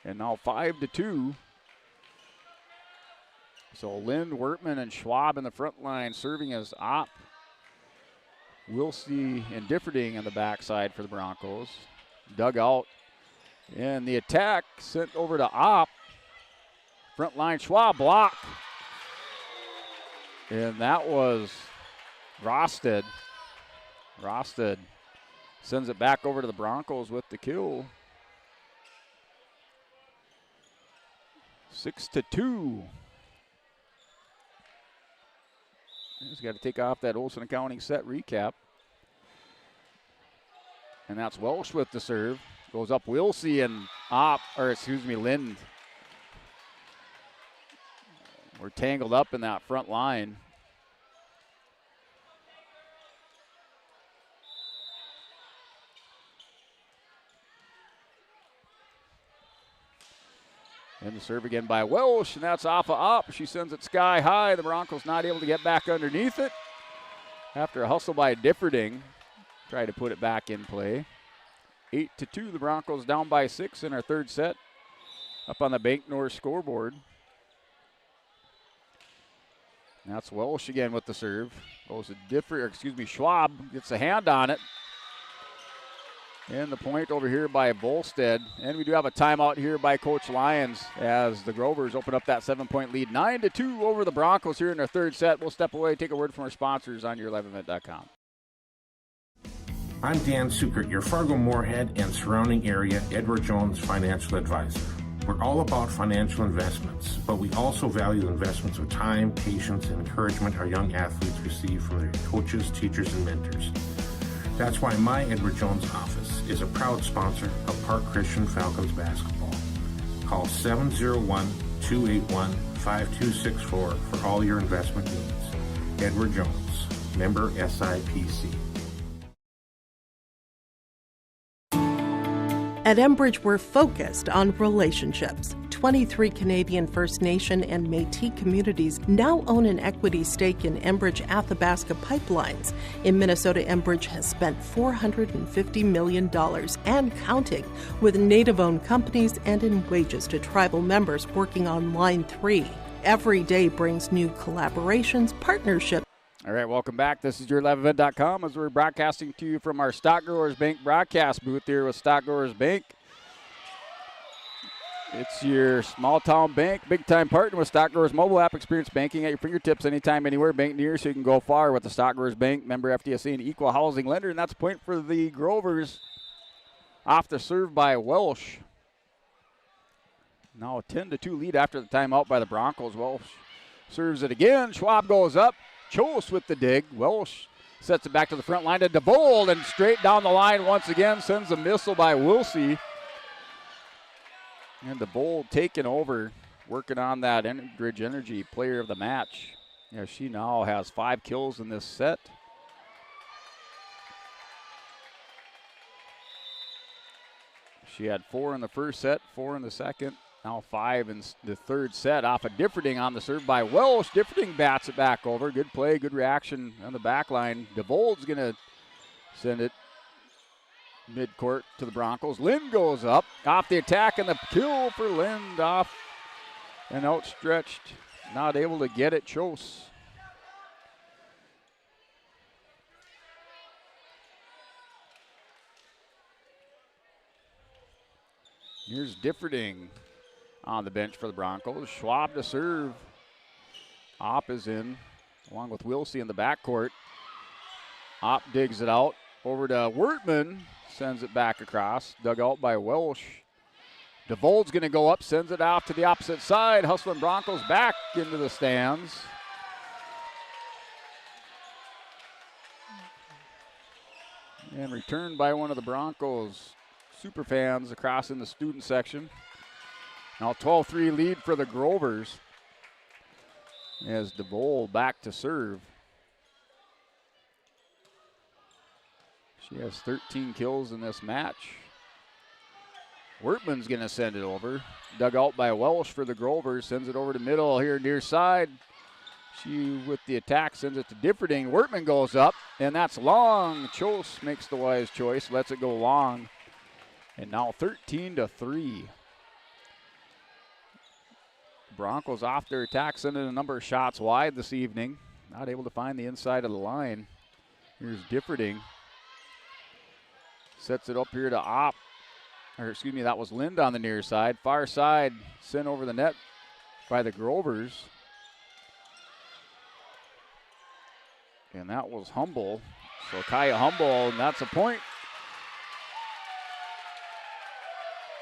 And now 5-2. So Lind, Wertman, and Schwab in the front line serving as op. Wilsey and Differding on the backside for the Broncos. Dug out. And the attack sent over to op. Front line, Schwab block. And that was Rosted. Rosted sends it back over to the Broncos with the kill. 6-2. He's got to take off that Olsen Accounting set recap. And that's Welsh with the serve. Goes up Wilsey and Lind. We're tangled up in that front line. And the serve again by Welsh, and that's off of op. She sends it sky high. The Broncos not able to get back underneath it. After a hustle by Differding, try to put it back in play. 8-2, the Broncos down by 6 in our third set. Up on the Bank North scoreboard. And that's Welsh again with the serve. Goes to Schwab gets a hand on it. And the point over here by Volstead. And we do have a timeout here by Coach Lyons as the Grovers open up that 7-point lead. 9-2 over the Broncos here in their third set. We'll step away, take a word from our sponsors on your11event.com. I'm Dan Sukert, your Fargo-Moorhead and surrounding area Edward Jones financial advisor. We're all about financial investments, but we also value investments of time, patience, and encouragement our young athletes receive from their coaches, teachers, and mentors. That's why my Edward Jones office is a proud sponsor of Park Christian Falcons basketball. Call 701-281-5264 for all your investment needs. Edward Jones, member SIPC. At Enbridge, we're focused on relationships. 23 Canadian First Nation and Métis communities now own an equity stake in Enbridge Athabasca Pipelines. In Minnesota, Enbridge has spent $450 million and counting with Native-owned companies and in wages to tribal members working on Line 3. Every day brings new collaborations, partnerships. All right, welcome back. This is your11event.com as we're broadcasting to you from our Stock Growers Bank broadcast booth here with Stock Growers Bank. It's your small town bank, big time partner with Stock Growers mobile app. Experience banking at your fingertips anytime, anywhere. Bank near so you can go far with the Stock Growers Bank, member FDIC and equal housing lender. And that's a point for the Grovers off the serve by Welsh. Now a 10-2 lead after the timeout by the Broncos. Welsh serves it again. Schwab goes up. Chos with the dig. Welsh sets it back to the front line to DeVold and straight down the line once again. Sends a missile by Wilsey. And DeVold taking over, working on that Enbridge Energy player of the match. Yeah, she now has 5 kills in this set. She had 4 in the first set, 4 in the second. Now 5 in the third set off of Differding on the serve by Welsh. Differding bats it back over. Good play, good reaction on the back line. DeVold's going to send it midcourt to the Broncos. Lind goes up, off the attack, and the kill for Lind off and outstretched. Not able to get it, Chos. Here's Differding on the bench for the Broncos. Schwab to serve. Opp is in, along with Wilsey in the backcourt. Opp digs it out over to Wertman. Sends it back across. Dug out by Welsh. DeVold's going to go up, sends it off to the opposite side. Hustling Broncos back into the stands. And returned by one of the Broncos super fans across in the student section. Now 12-3 lead for the Grovers as DeVold back to serve. She has 13 kills in this match. Wertman's going to send it over. Dug out by Welsh for the Grovers. Sends it over to middle here near side. She, with the attack, sends it to Differding. Wertman goes up, and that's long. Chos makes the wise choice, lets it go long. And now 13-3. Broncos off their attack, sending a number of shots wide this evening. Not able to find the inside of the line. Here's Differding. Sets it up here to Opp. Or excuse me, that was Lind on the near side. Far side sent over the net by the Grovers. And that was Humble. So Kaya Humble, and that's a point.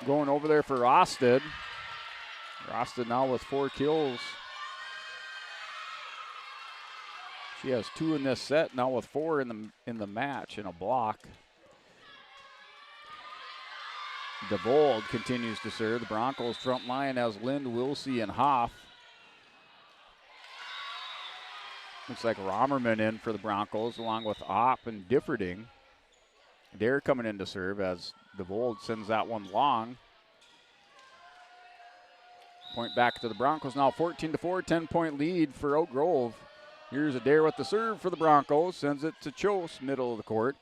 Going over there for Rosted. Rosted now with 4 kills. She has 2 in this set, now with 4 in the match in a block. DeVold continues to serve. The Broncos front line has Lind, Wilsey, and Hoff. Looks like Romerman in for the Broncos, along with Opp and Differding. Dare coming in to serve as DeVold sends that one long. Point back to the Broncos now, 14-4, 10-point lead for Oak Grove. Here's Adair with the serve for the Broncos, sends it to Chos, middle of the court.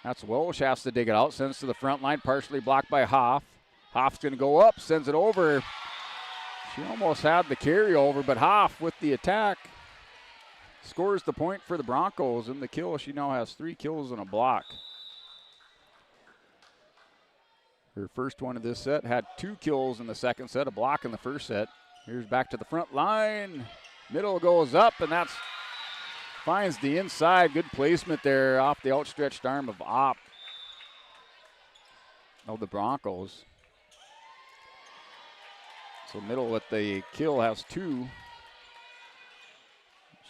That's Welsh, has to dig it out, sends to the front line, partially blocked by Hoff. Hoff's going to go up, sends it over. She almost had the carryover, but Hoff with the attack scores the point for the Broncos. And the kill, she now has 3 kills and a block. Her first one of this set, had 2 kills in the second set, a block in the first set. Here's back to the front line. Middle goes up, and that's finds the inside. Good placement there off the outstretched arm of Opp of the Broncos. So Middle with the kill has 2.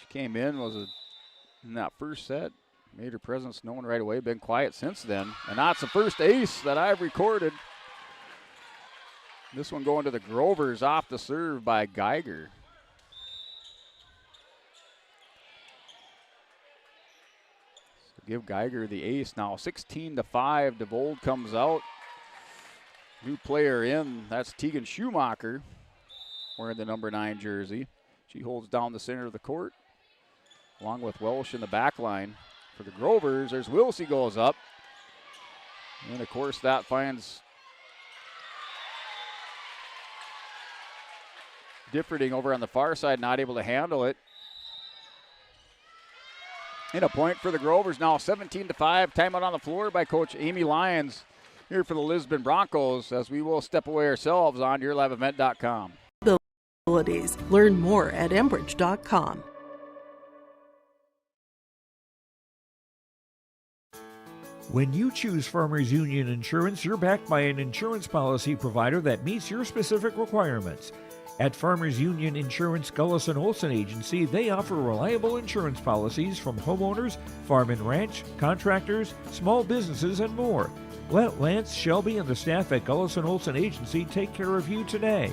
She came in, in that first set, made her presence known right away, been quiet since then. And that's the first ace that I've recorded. This one going to the Grovers off the serve by Geiger. So give Geiger the ace now. 16-5, DeVold comes out. New player in, that's Tegan Schumacher wearing the number 9 jersey. She holds down the center of the court along with Welsh in the back line. For the Grovers, there's Wilsey goes up. And of course that finds Differding over on the far side, not able to handle it. And a point for the Grovers now, 17-5. Timeout on the floor by Coach Amy Lyons here for the Lisbon Broncos, as we will step away ourselves on YourLiveEvent.com. Learn more at Enbridge.com. When you choose Farmers Union Insurance, you're backed by an insurance policy provider that meets your specific requirements. At Farmers Union Insurance Gullison Olson Agency, they offer reliable insurance policies from homeowners, farm and ranch, contractors, small businesses, and more. Let Lance, Shelby, and the staff at Gullison Olson Agency take care of you today.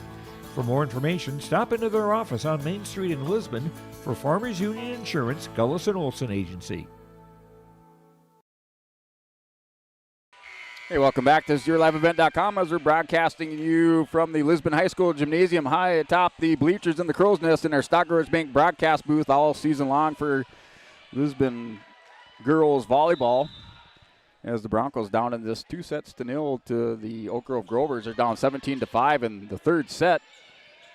For more information, stop into their office on Main Street in Lisbon for Farmers Union Insurance Gullison Olson Agency. Hey, welcome back. This is YourLiveEvent.com as we're broadcasting you from the Lisbon High School Gymnasium high atop the bleachers in the Crow's Nest in our Stock Growers Bank broadcast booth all season long for Lisbon girls volleyball. As the Broncos down in this 2-0 to the Oak Grove Grovers. They're down 17-5 in the third set.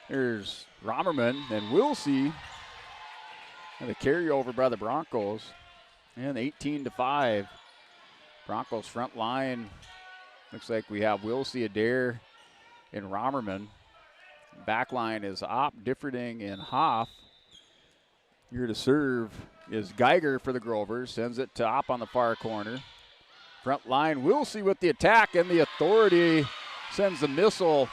There's Romerman and Wilsey. And the carryover by the Broncos. And 18-5. Broncos front line. Looks like we have Wilsey, Adair, and Romerman. Back line is Opp, Differding, and Hoff. Here to serve is Geiger for the Grovers. Sends it to Opp on the far corner. Front line, Wilsey with the attack, and the Authority sends the missile.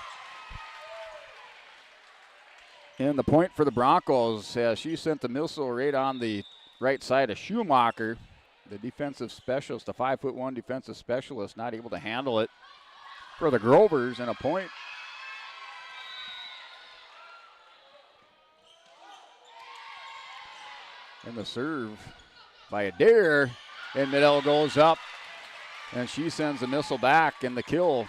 And the point for the Broncos, she sent the missile right on the right side of Schumacher. The defensive specialist, the 5'1" defensive specialist, not able to handle it for the Grovers, and a point. And the serve by Adair, and Middle goes up. And she sends the missile back and the kill.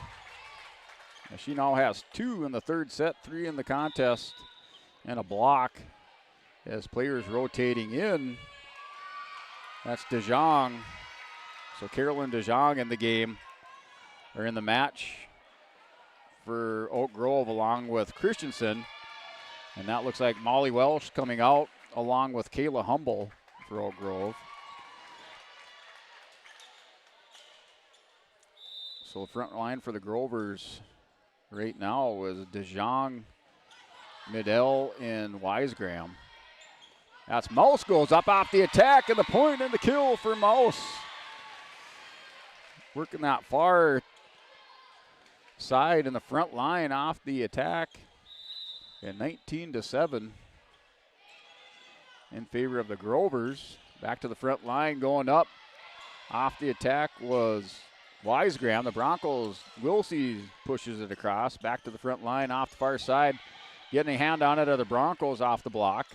And she now has 2 in the third set, 3 in the contest, and a block as players rotating in. That's DeJong. So Carolyn DeJong in the game, or in the match for Oak Grove along with Christensen. And that looks like Molly Welsh coming out along with Kayla Humble for Oak Grove. So the front line for the Grovers right now is DeJong, Middell, and Wisegram. That's Mouse goes up off the attack, and the point and the kill for Mouse. Working that far side in the front line off the attack. And 19-7 in favor of the Grovers. Back to the front line, going up. Off the attack was Wisegram. The Broncos, Wilsey pushes it across. Back to the front line off the far side. Getting a hand on it are the Broncos off the block.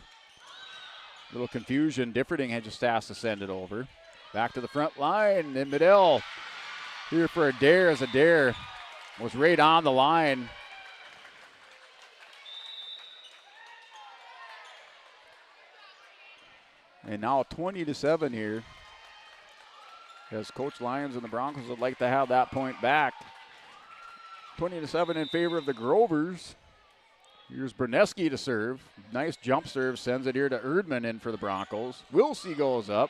Little confusion. Differding had just asked to send it over. Back to the front line. And Middell here for Adair, as Adair was right on the line. And now 20-7 here, as Coach Lyons and the Broncos would like to have that point back. 20-7 in favor of the Grovers. Here's Berneski to serve. Nice jump serve, sends it here to Erdman in for the Broncos. Wilsey goes up.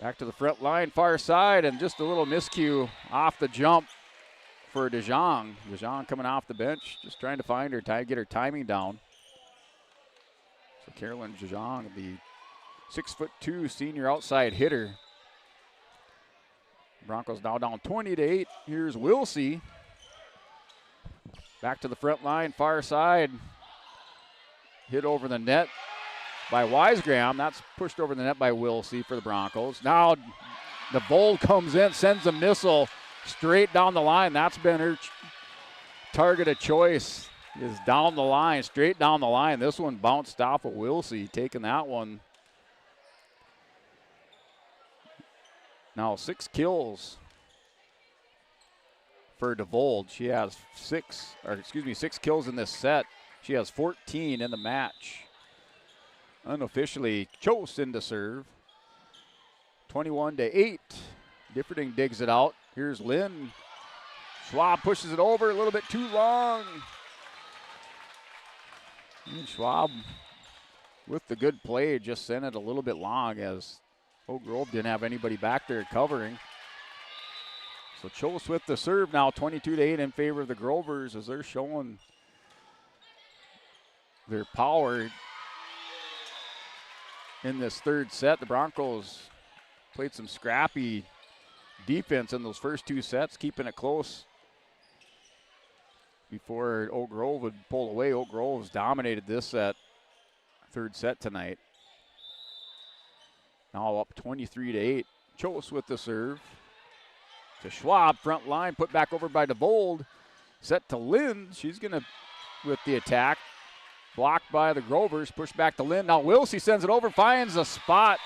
Back to the front line, far side, and just a little miscue off the jump for DeJong. DeJong coming off the bench, just trying to find her, get her timing down. So Carolyn DeJong, the 6'2" senior outside hitter. Broncos now down 20-8. Here's Wilsey. Back to the front line, far side. Hit over the net by Wisegram. That's pushed over the net by Wilsey for the Broncos. Now DeVold comes in, sends a missile straight down the line. That's been her target of choice, is down the line, straight down the line. This one bounced off of Wilsey, taking that one. Now 6 kills for DeVold. She has 6 kills in this set. She has 14 in the match. Unofficially, Chosin to serve. 21-8. Differding digs it out. Here's Lynn. Schwab pushes it over a little bit too long. And Schwab, with the good play, just sent it a little bit long as Oak Grove didn't have anybody back there covering. So Chos with the serve now, 22-8 in favor of the Grovers as they're showing their power in this third set. The Broncos played some scrappy defense in those first 2 sets, keeping it close before Oak Grove would pull away. Oak Grove's dominated this third set tonight. Now up 23-8. Chos with the serve. To Schwab, front line, put back over by DeVold. Set to Lynn. She's going to, with the attack. Blocked by the Grovers, pushed back to Lynn. Now Wilsey sends it over, finds a spot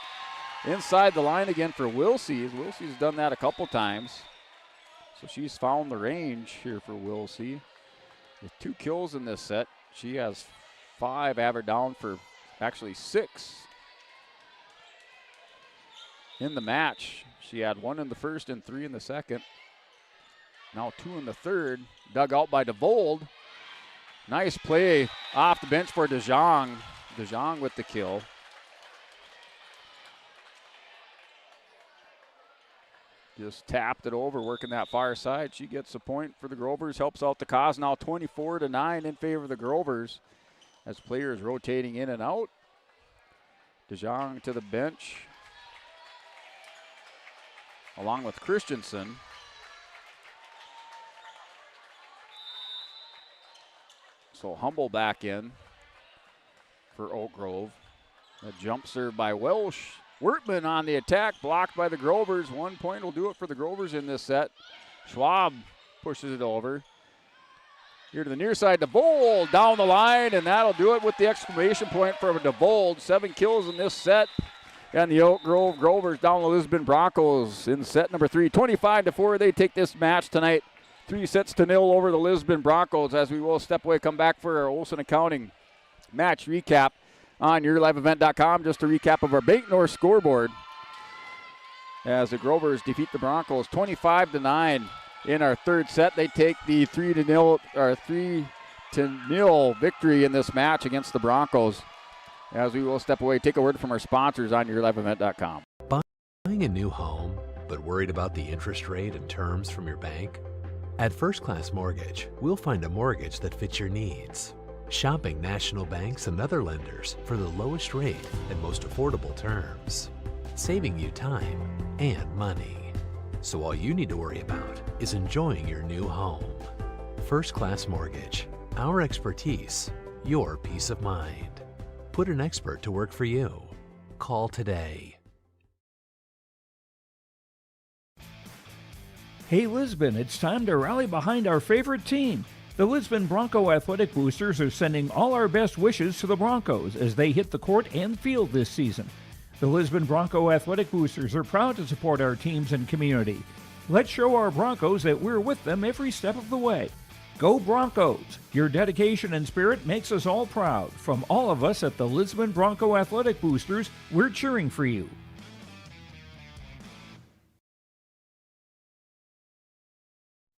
inside the line again for Wilsey. Wilsey's done that a couple times. So she's found the range here for Wilsey. With 2 kills in this set, she has 5, average down for actually 6 in the match. She had 1 in the first and 3 in the second. Now 2 in the third. Dug out by DeVold. Nice play off the bench for DeJong. DeJong with the kill. Just tapped it over, working that far side. She gets a point for the Grovers, helps out the cause. Now 24-9 in favor of the Grovers as players rotating in and out. DeJong to the bench along with Christensen. So Humble back in for Oak Grove. A jump serve by Welsh. Wertman on the attack, blocked by the Grovers. 1 point will do it for the Grovers in this set. Schwab pushes it over. Here to the near side, DeVold down the line, and that'll do it with the exclamation point for DeVold. 7 kills in this set. And the Oak Grove Grovers down the Lisbon Broncos in set number 3. 25-4, they take this match tonight. 3-0 over the Lisbon Broncos as we will step away, come back for our Olsen Accounting match recap on YourLiveEvent.com. Just a recap of our Bank North scoreboard as the Grovers defeat the Broncos 25-9 in our third set. They take the 3-0 victory in this match against the Broncos. As we will step away, take a word from our sponsors on YourLiveEvent.com. Buying a new home, but worried about the interest rate and terms from your bank? At First Class Mortgage, we'll find a mortgage that fits your needs. Shopping national banks and other lenders for the lowest rate and most affordable terms, saving you time and money. So all you need to worry about is enjoying your new home. First Class Mortgage, our expertise, your peace of mind. Put an expert to work for you. Call today. Hey Lisbon, it's time to rally behind our favorite team. The Lisbon Bronco Athletic Boosters are sending all our best wishes to the Broncos as they hit the court and field this season. The Lisbon Bronco Athletic Boosters are proud to support our teams and community. Let's show our Broncos that we're with them every step of the way. Go Broncos! Your dedication and spirit makes us all proud. From all of us at the Lisbon Bronco Athletic Boosters, we're cheering for you.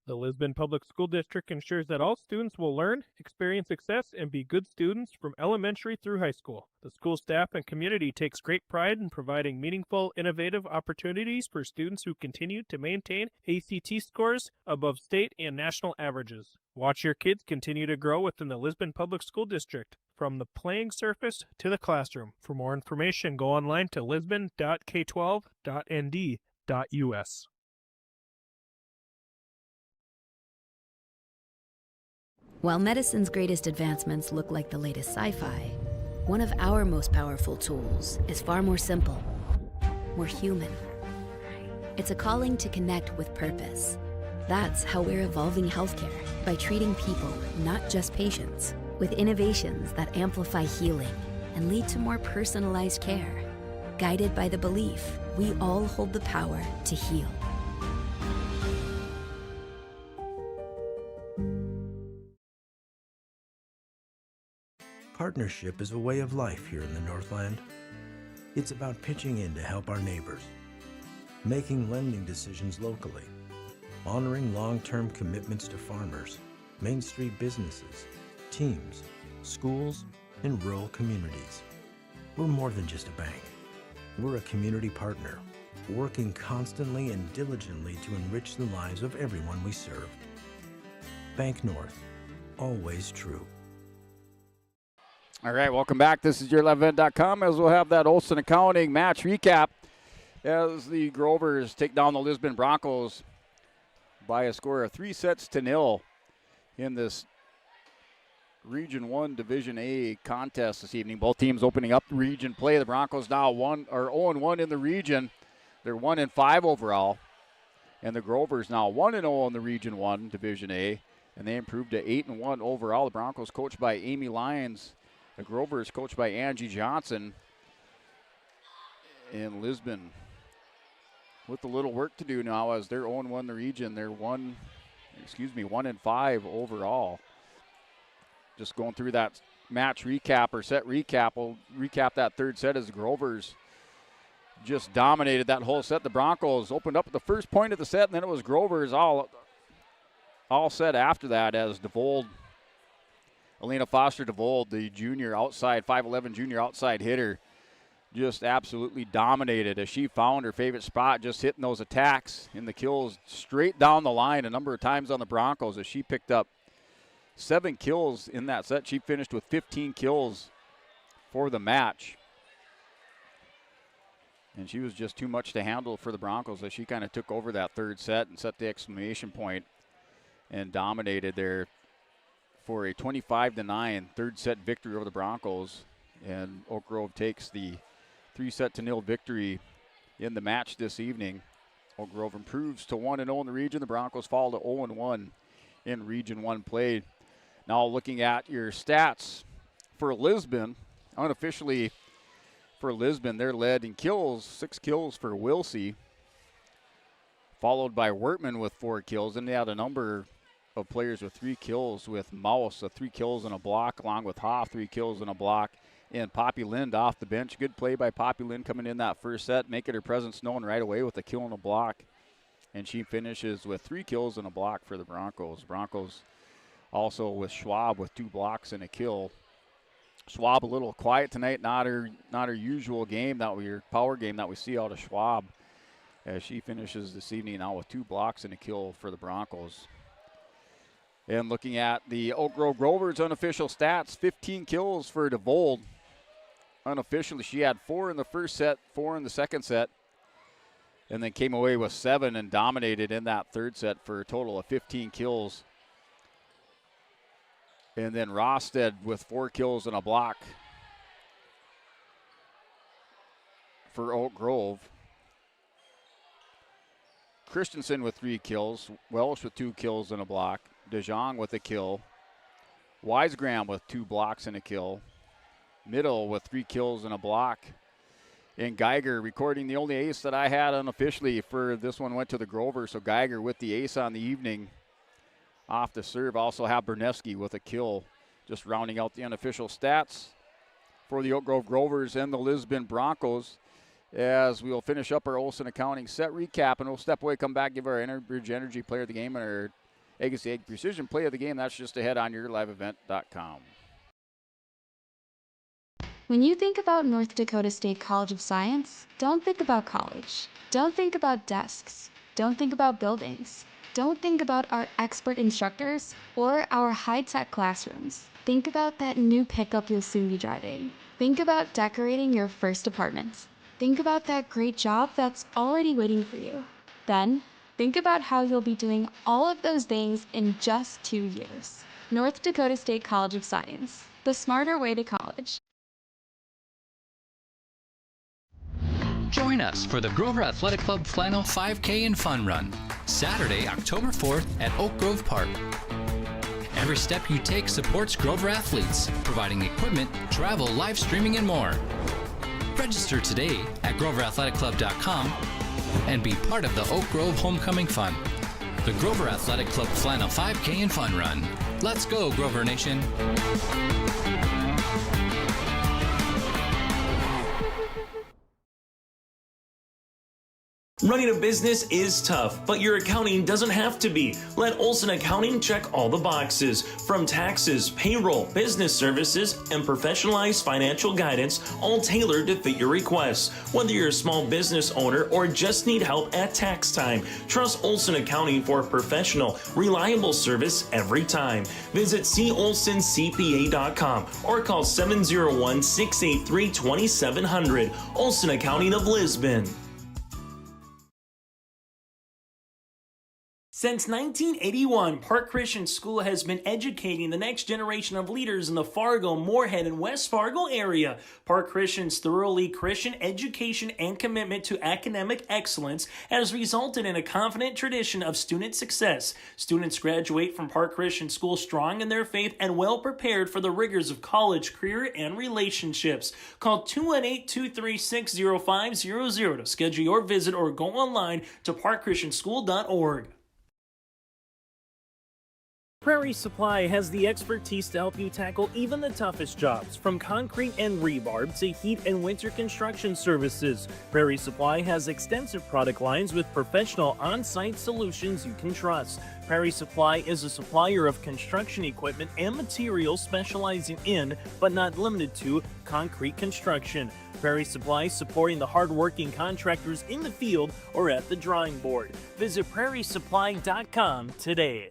The Lisbon Public School District ensures that all students will learn, experience success, and be good students from elementary through high school. The school staff and community takes great pride in providing meaningful, innovative opportunities for students who continue to maintain ACT scores above state and national averages. Watch your kids continue to grow within the Lisbon Public School District, from the playing surface to the classroom. For more information, go online to lisbon.k12.nd.us. While medicine's greatest advancements look like the latest sci-fi, one of our most powerful tools is far more simple, more human. It's a calling to connect with purpose. That's how we're evolving healthcare, by treating people, not just patients, with innovations that amplify healing and lead to more personalized care, guided by the belief we all hold the power to heal. Partnership is a way of life here in the Northland. It's about pitching in to help our neighbors, making lending decisions locally, honoring long-term commitments to farmers, Main Street businesses, teams, schools, and rural communities. We're more than just a bank. We're a community partner, working constantly and diligently to enrich the lives of everyone we serve. Bank North, always true. All right, welcome back. This is YourLiveEvent.com as we'll have that Olson Accounting match recap as the Grovers take down the Lisbon Broncos by a score of 3-0 in this Region 1 Division A contest this evening. Both teams opening up the region play. The Broncos now 0-1 in the region. They're 1-5 overall. And the Grovers now 1-0 in the Region 1 Division A. And they improved to 8-1 overall. The Broncos coached by Amy Lyons. The Grovers coached by Angie Johnson. And Lisbon with a little work to do now as they're 0-1 in the region. They're 1-5 overall. Just going through that match recap or set recap. We'll recap that third set as the Grovers just dominated that whole set. The Broncos opened up at the first point of the set, and then it was Grovers all set after that as Elena Foster DeVold, the junior outside, 5'11 junior outside hitter, just absolutely dominated as she found her favorite spot, just hitting those attacks in the kills straight down the line a number of times on the Broncos as she picked up 7 kills in that set. She finished with 15 kills for the match. And she was just too much to handle for the Broncos as she kind of took over that third set and set the exclamation point and dominated there for a 25-9 third set victory over the Broncos. And Oak Grove takes the 3-0 victory in the match this evening. Oak Grove improves to 1-0 in the region. The Broncos fall to 0-1 in Region 1 play. Now looking at your stats for Lisbon, unofficially for Lisbon, they're led in kills, 6 kills for Wilsey, followed by Wertman with 4 kills. And they had a number of players with 3 kills, with Mouse, 3 kills and a block, along with Hoff, 3 kills and a block, and Poppy Lind off the bench. Good play by Poppy Lind coming in that first set, making her presence known right away with a kill and a block. And she finishes with 3 kills and a block for the Broncos. Broncos also with Schwab with 2 blocks and a kill. Schwab a little quiet tonight, not her usual game, power game that we see out of Schwab, as she finishes this evening now with 2 blocks and a kill for the Broncos. And looking at the Oak Grove Grovers unofficial stats, 15 kills for DeVold. Unofficially, she had 4 in the first set, 4 in the second set, and then came away with 7 and dominated in that third set for a total of 15 kills. And then Rosted with 4 kills and a block for Oak Grove. Christensen with 3 kills. Welsh with 2 kills and a block. DeJong with a kill. Wisegram with 2 blocks and a kill. Middle with 3 kills and a block. And Geiger recording the only ace that I had unofficially for this one went to the Grover. So Geiger with the ace on the evening off the serve. Also have Bernevsky with a kill. Just rounding out the unofficial stats for the Oak Grove Grovers and the Lisbon Broncos, as we'll finish up our Olson Accounting set recap, and we'll step away, come back, give our Enbridge Energy player of the game and our Agassi Egg Precision Play of the Game. That's just ahead on yourliveevent.com. When you think about North Dakota State College of Science, don't think about college. Don't think about desks. Don't think about buildings. Don't think about our expert instructors or our high-tech classrooms. Think about that new pickup you'll soon be driving. Think about decorating your first apartment. Think about that great job that's already waiting for you. Then, think about how you'll be doing all of those things in just 2 years. North Dakota State College of Science, the smarter way to college. Join us for the Grover Athletic Club Flannel 5K and Fun Run, Saturday, October 4th at Oak Grove Park. Every step you take supports Grover athletes, providing equipment, travel, live streaming, and more. Register today at GroverAthleticClub.com and be part of the Oak Grove Homecoming Fun. The Grover Athletic Club Flannel 5K and Fun Run. Let's go, Grover Nation. Running a business is tough, but your accounting doesn't have to be. Let Olson Accounting check all the boxes. From taxes, payroll, business services, and professionalized financial guidance, all tailored to fit your requests. Whether you're a small business owner or just need help at tax time, trust Olson Accounting for professional, reliable service every time. Visit colsoncpa.com or call 701-683-2700. Olson Accounting of Lisbon. Since 1981, Park Christian School has been educating the next generation of leaders in the Fargo, Moorhead, and West Fargo area. Park Christian's thoroughly Christian education and commitment to academic excellence has resulted in a confident tradition of student success. Students graduate from Park Christian School strong in their faith and well prepared for the rigors of college, career, and relationships. Call 218-236-0500 to schedule your visit or go online to parkchristianschool.org. Prairie Supply has the expertise to help you tackle even the toughest jobs, from concrete and rebar to heat and winter construction services. Prairie Supply has extensive product lines with professional on-site solutions you can trust. Prairie Supply is a supplier of construction equipment and materials specializing in, but not limited to, concrete construction. Prairie Supply supporting the hard-working contractors in the field or at the drawing board. Visit prairiesupply.com today.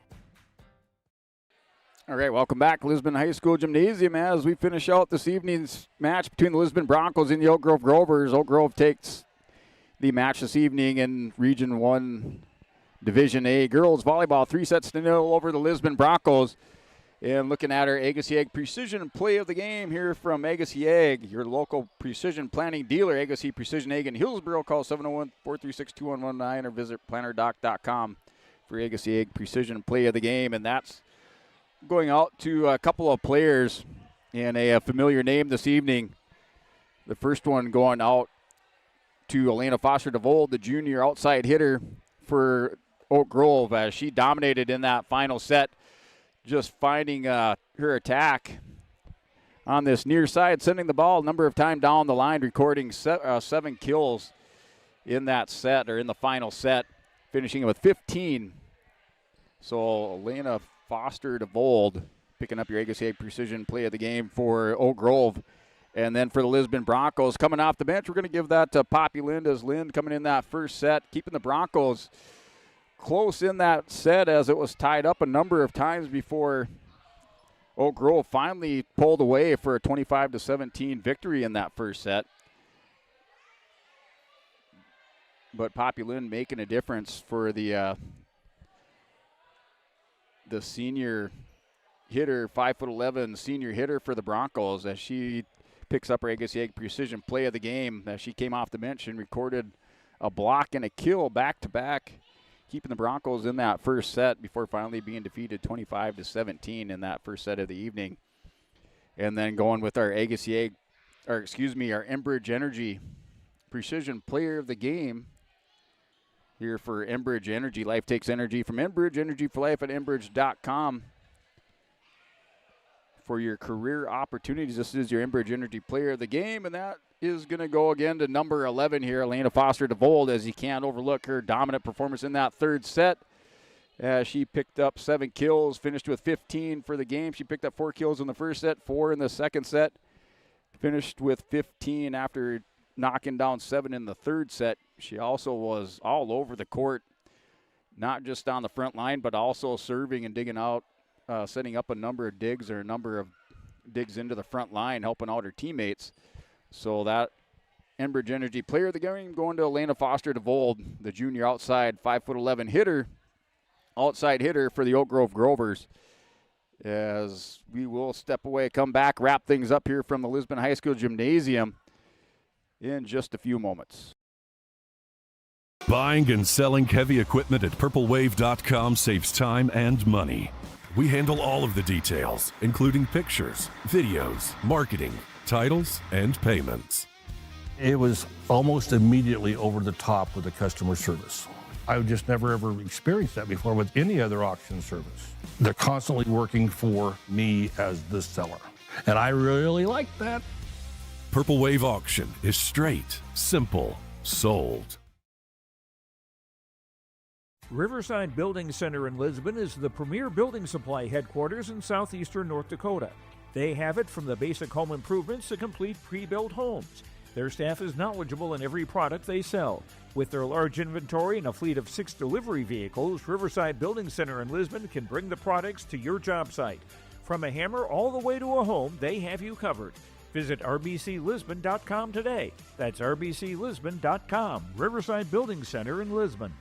All right, welcome back, Lisbon High School Gymnasium, as we finish out this evening's match between the Lisbon Broncos and the Oak Grove Grovers. Oak Grove takes the match this evening in Region 1 Division A girls volleyball, 3-0 over the Lisbon Broncos. And looking at our Agassi Egg Precision Play of the Game here from Agassi Egg, your local precision planning dealer, Agassi Precision Egg in Hillsboro. Call 701-436-2119 or visit plannerdoc.com for Agassi Egg Precision Play of the Game. And that's going out to a couple of players and a familiar name this evening. The first one going out to Elena Foster-DeVold, the junior outside hitter for Oak Grove, as she dominated in that final set, just finding her attack on this near side, sending the ball a number of times down the line, recording 7 kills in that set, or in the final set, finishing with 15. So Elena Foster-DeVold picking up your Agassi Egg Precision Play of the Game for Oak Grove. And then for the Lisbon Broncos, coming off the bench, we're going to give that to Poppy Lind, as Lind coming in that first set, keeping the Broncos close in that set as it was tied up a number of times before Oak Grove finally pulled away for a 25-17 victory in that first set. But Poppy Lind making a difference for the senior hitter, 5'11", senior hitter for the Broncos, as she picks up her Agassi Egg Precision Play of the Game, as she came off the bench and recorded a block and a kill back-to-back, keeping the Broncos in that first set before finally being defeated 25-17 in that first set of the evening. And then going with our Agassi Egg, our Enbridge Energy Precision Player of the Game here for Enbridge Energy. Life takes energy from Enbridge. Energy for life at Enbridge.com for your career opportunities. This is your Enbridge Energy Player of the Game, and that is going to go again to number 11 here, Elena Foster-DeVold, as you can't overlook her dominant performance in that third set. She picked up 7 kills, finished with 15 for the game. She picked up 4 kills in the first set, 4 in the second set. Finished with 15 after knocking down 7 in the third set. She also was all over the court, not just on the front line, but also serving and digging out, setting up a number of digs into the front line, helping out her teammates. So that Enbridge Energy player of the game going to Elena Foster DeVold, the junior outside 5'11" hitter, outside hitter for the Oak Grove Grovers. As we will step away, come back, wrap things up here from the Lisbon High School Gymnasium in just a few moments. Buying and selling heavy equipment at purplewave.com saves time and money. We handle all of the details, including pictures, videos, marketing, titles, and payments. It was almost immediately over the top with the customer service. I've just never ever experienced that before with any other auction service. They're constantly working for me as the seller, and I really like that. Purple Wave Auction is straight, simple, sold. Riverside Building Center in Lisbon is the premier building supply headquarters in southeastern North Dakota. They have it from the basic home improvements to complete pre-built homes. Their staff is knowledgeable in every product they sell. With their large inventory and a fleet of 6 delivery vehicles, Riverside Building Center in Lisbon can bring the products to your job site. From a hammer all the way to a home, they have you covered. Visit rbclisbon.com today. That's rbclisbon.com. Riverside Building Center in Lisbon.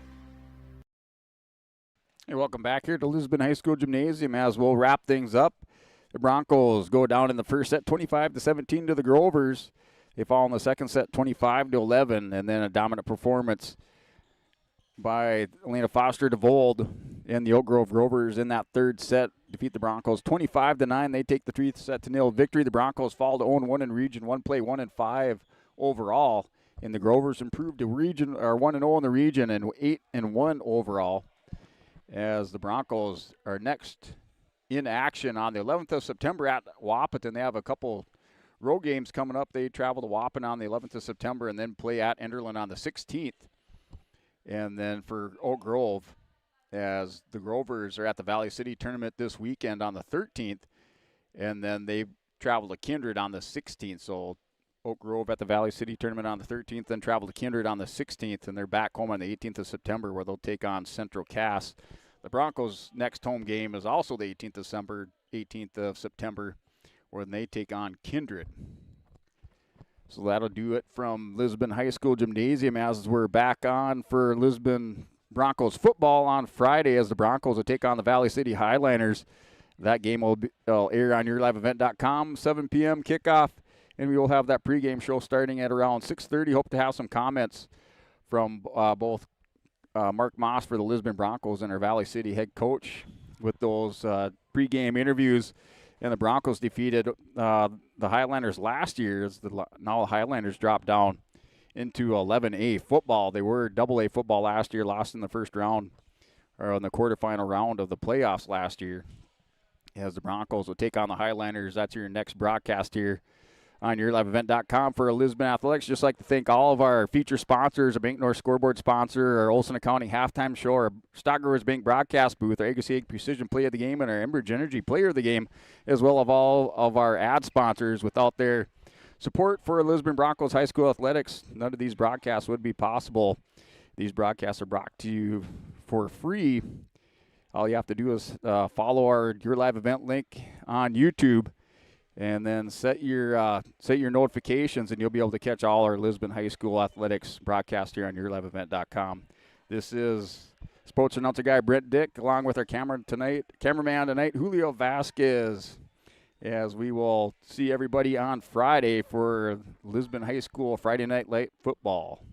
Hey, welcome back here to Lisbon High School Gymnasium as we'll wrap things up. The Broncos go down in the first set 25-17 to the Grovers. They fall in the second set 25-11, and then a dominant performance by Elena Foster DeVold and the Oak Grove Grovers in that third set. Defeat the Broncos 25-9. They take the 3rd set to nil victory. The Broncos fall to 0-1 in Region 1 play, 1-5 overall. And the Grovers improved to region or 1-0 in the region and 8-1 overall. As the Broncos are next in action on the 11th of September at Wahpeton. They have a couple road games coming up. They travel to Wahpeton on the 11th of September and then play at Enderlin on the 16th. And then for Oak Grove, as the Grovers are at the Valley City Tournament this weekend on the 13th, and then they travel to Kindred on the 16th. So Oak Grove at the Valley City Tournament on the 13th, then travel to Kindred on the 16th, and they're back home on the 18th of September where they'll take on Central Cass. The Broncos' next home game is also the 18th of September, when they take on Kindred. So that'll do it from Lisbon High School Gymnasium as we're back on for Lisbon Broncos football on Friday as the Broncos will take on the Valley City Highliners. That game will air on yourliveevent.com, 7 p.m. kickoff, and we will have that pregame show starting at around 6:30. Hope to have some comments from both Mark Moss for the Lisbon Broncos and our Valley City head coach with those pregame interviews. And the Broncos defeated the Highlanders last year as now the Highlanders dropped down into 11A football. They were AA football last year, lost in the first round or in the quarterfinal round of the playoffs last year. As the Broncos will take on the Highlanders. That's your next broadcast here on yourliveevent.com for Lisbon Athletics. Just like to thank all of our feature sponsors, our Bank North scoreboard sponsor, our Olson Accounting halftime show, our Stock Growers Bank broadcast booth, our Egg Precision Play of the Game, and our Enbridge Energy Player of the Game, as well as all of our ad sponsors. Without their support for Lisbon Broncos High School Athletics, none of these broadcasts would be possible. These broadcasts are brought to you for free. All you have to do is follow our Your Live Event link on YouTube, and then set your notifications, and you'll be able to catch all our Lisbon High School athletics broadcast here on yourliveevent.com. This is sports announcer guy Brent Dick, along with our cameraman tonight, Julio Vasquez, as we will see everybody on Friday for Lisbon High School Friday Night Light Football.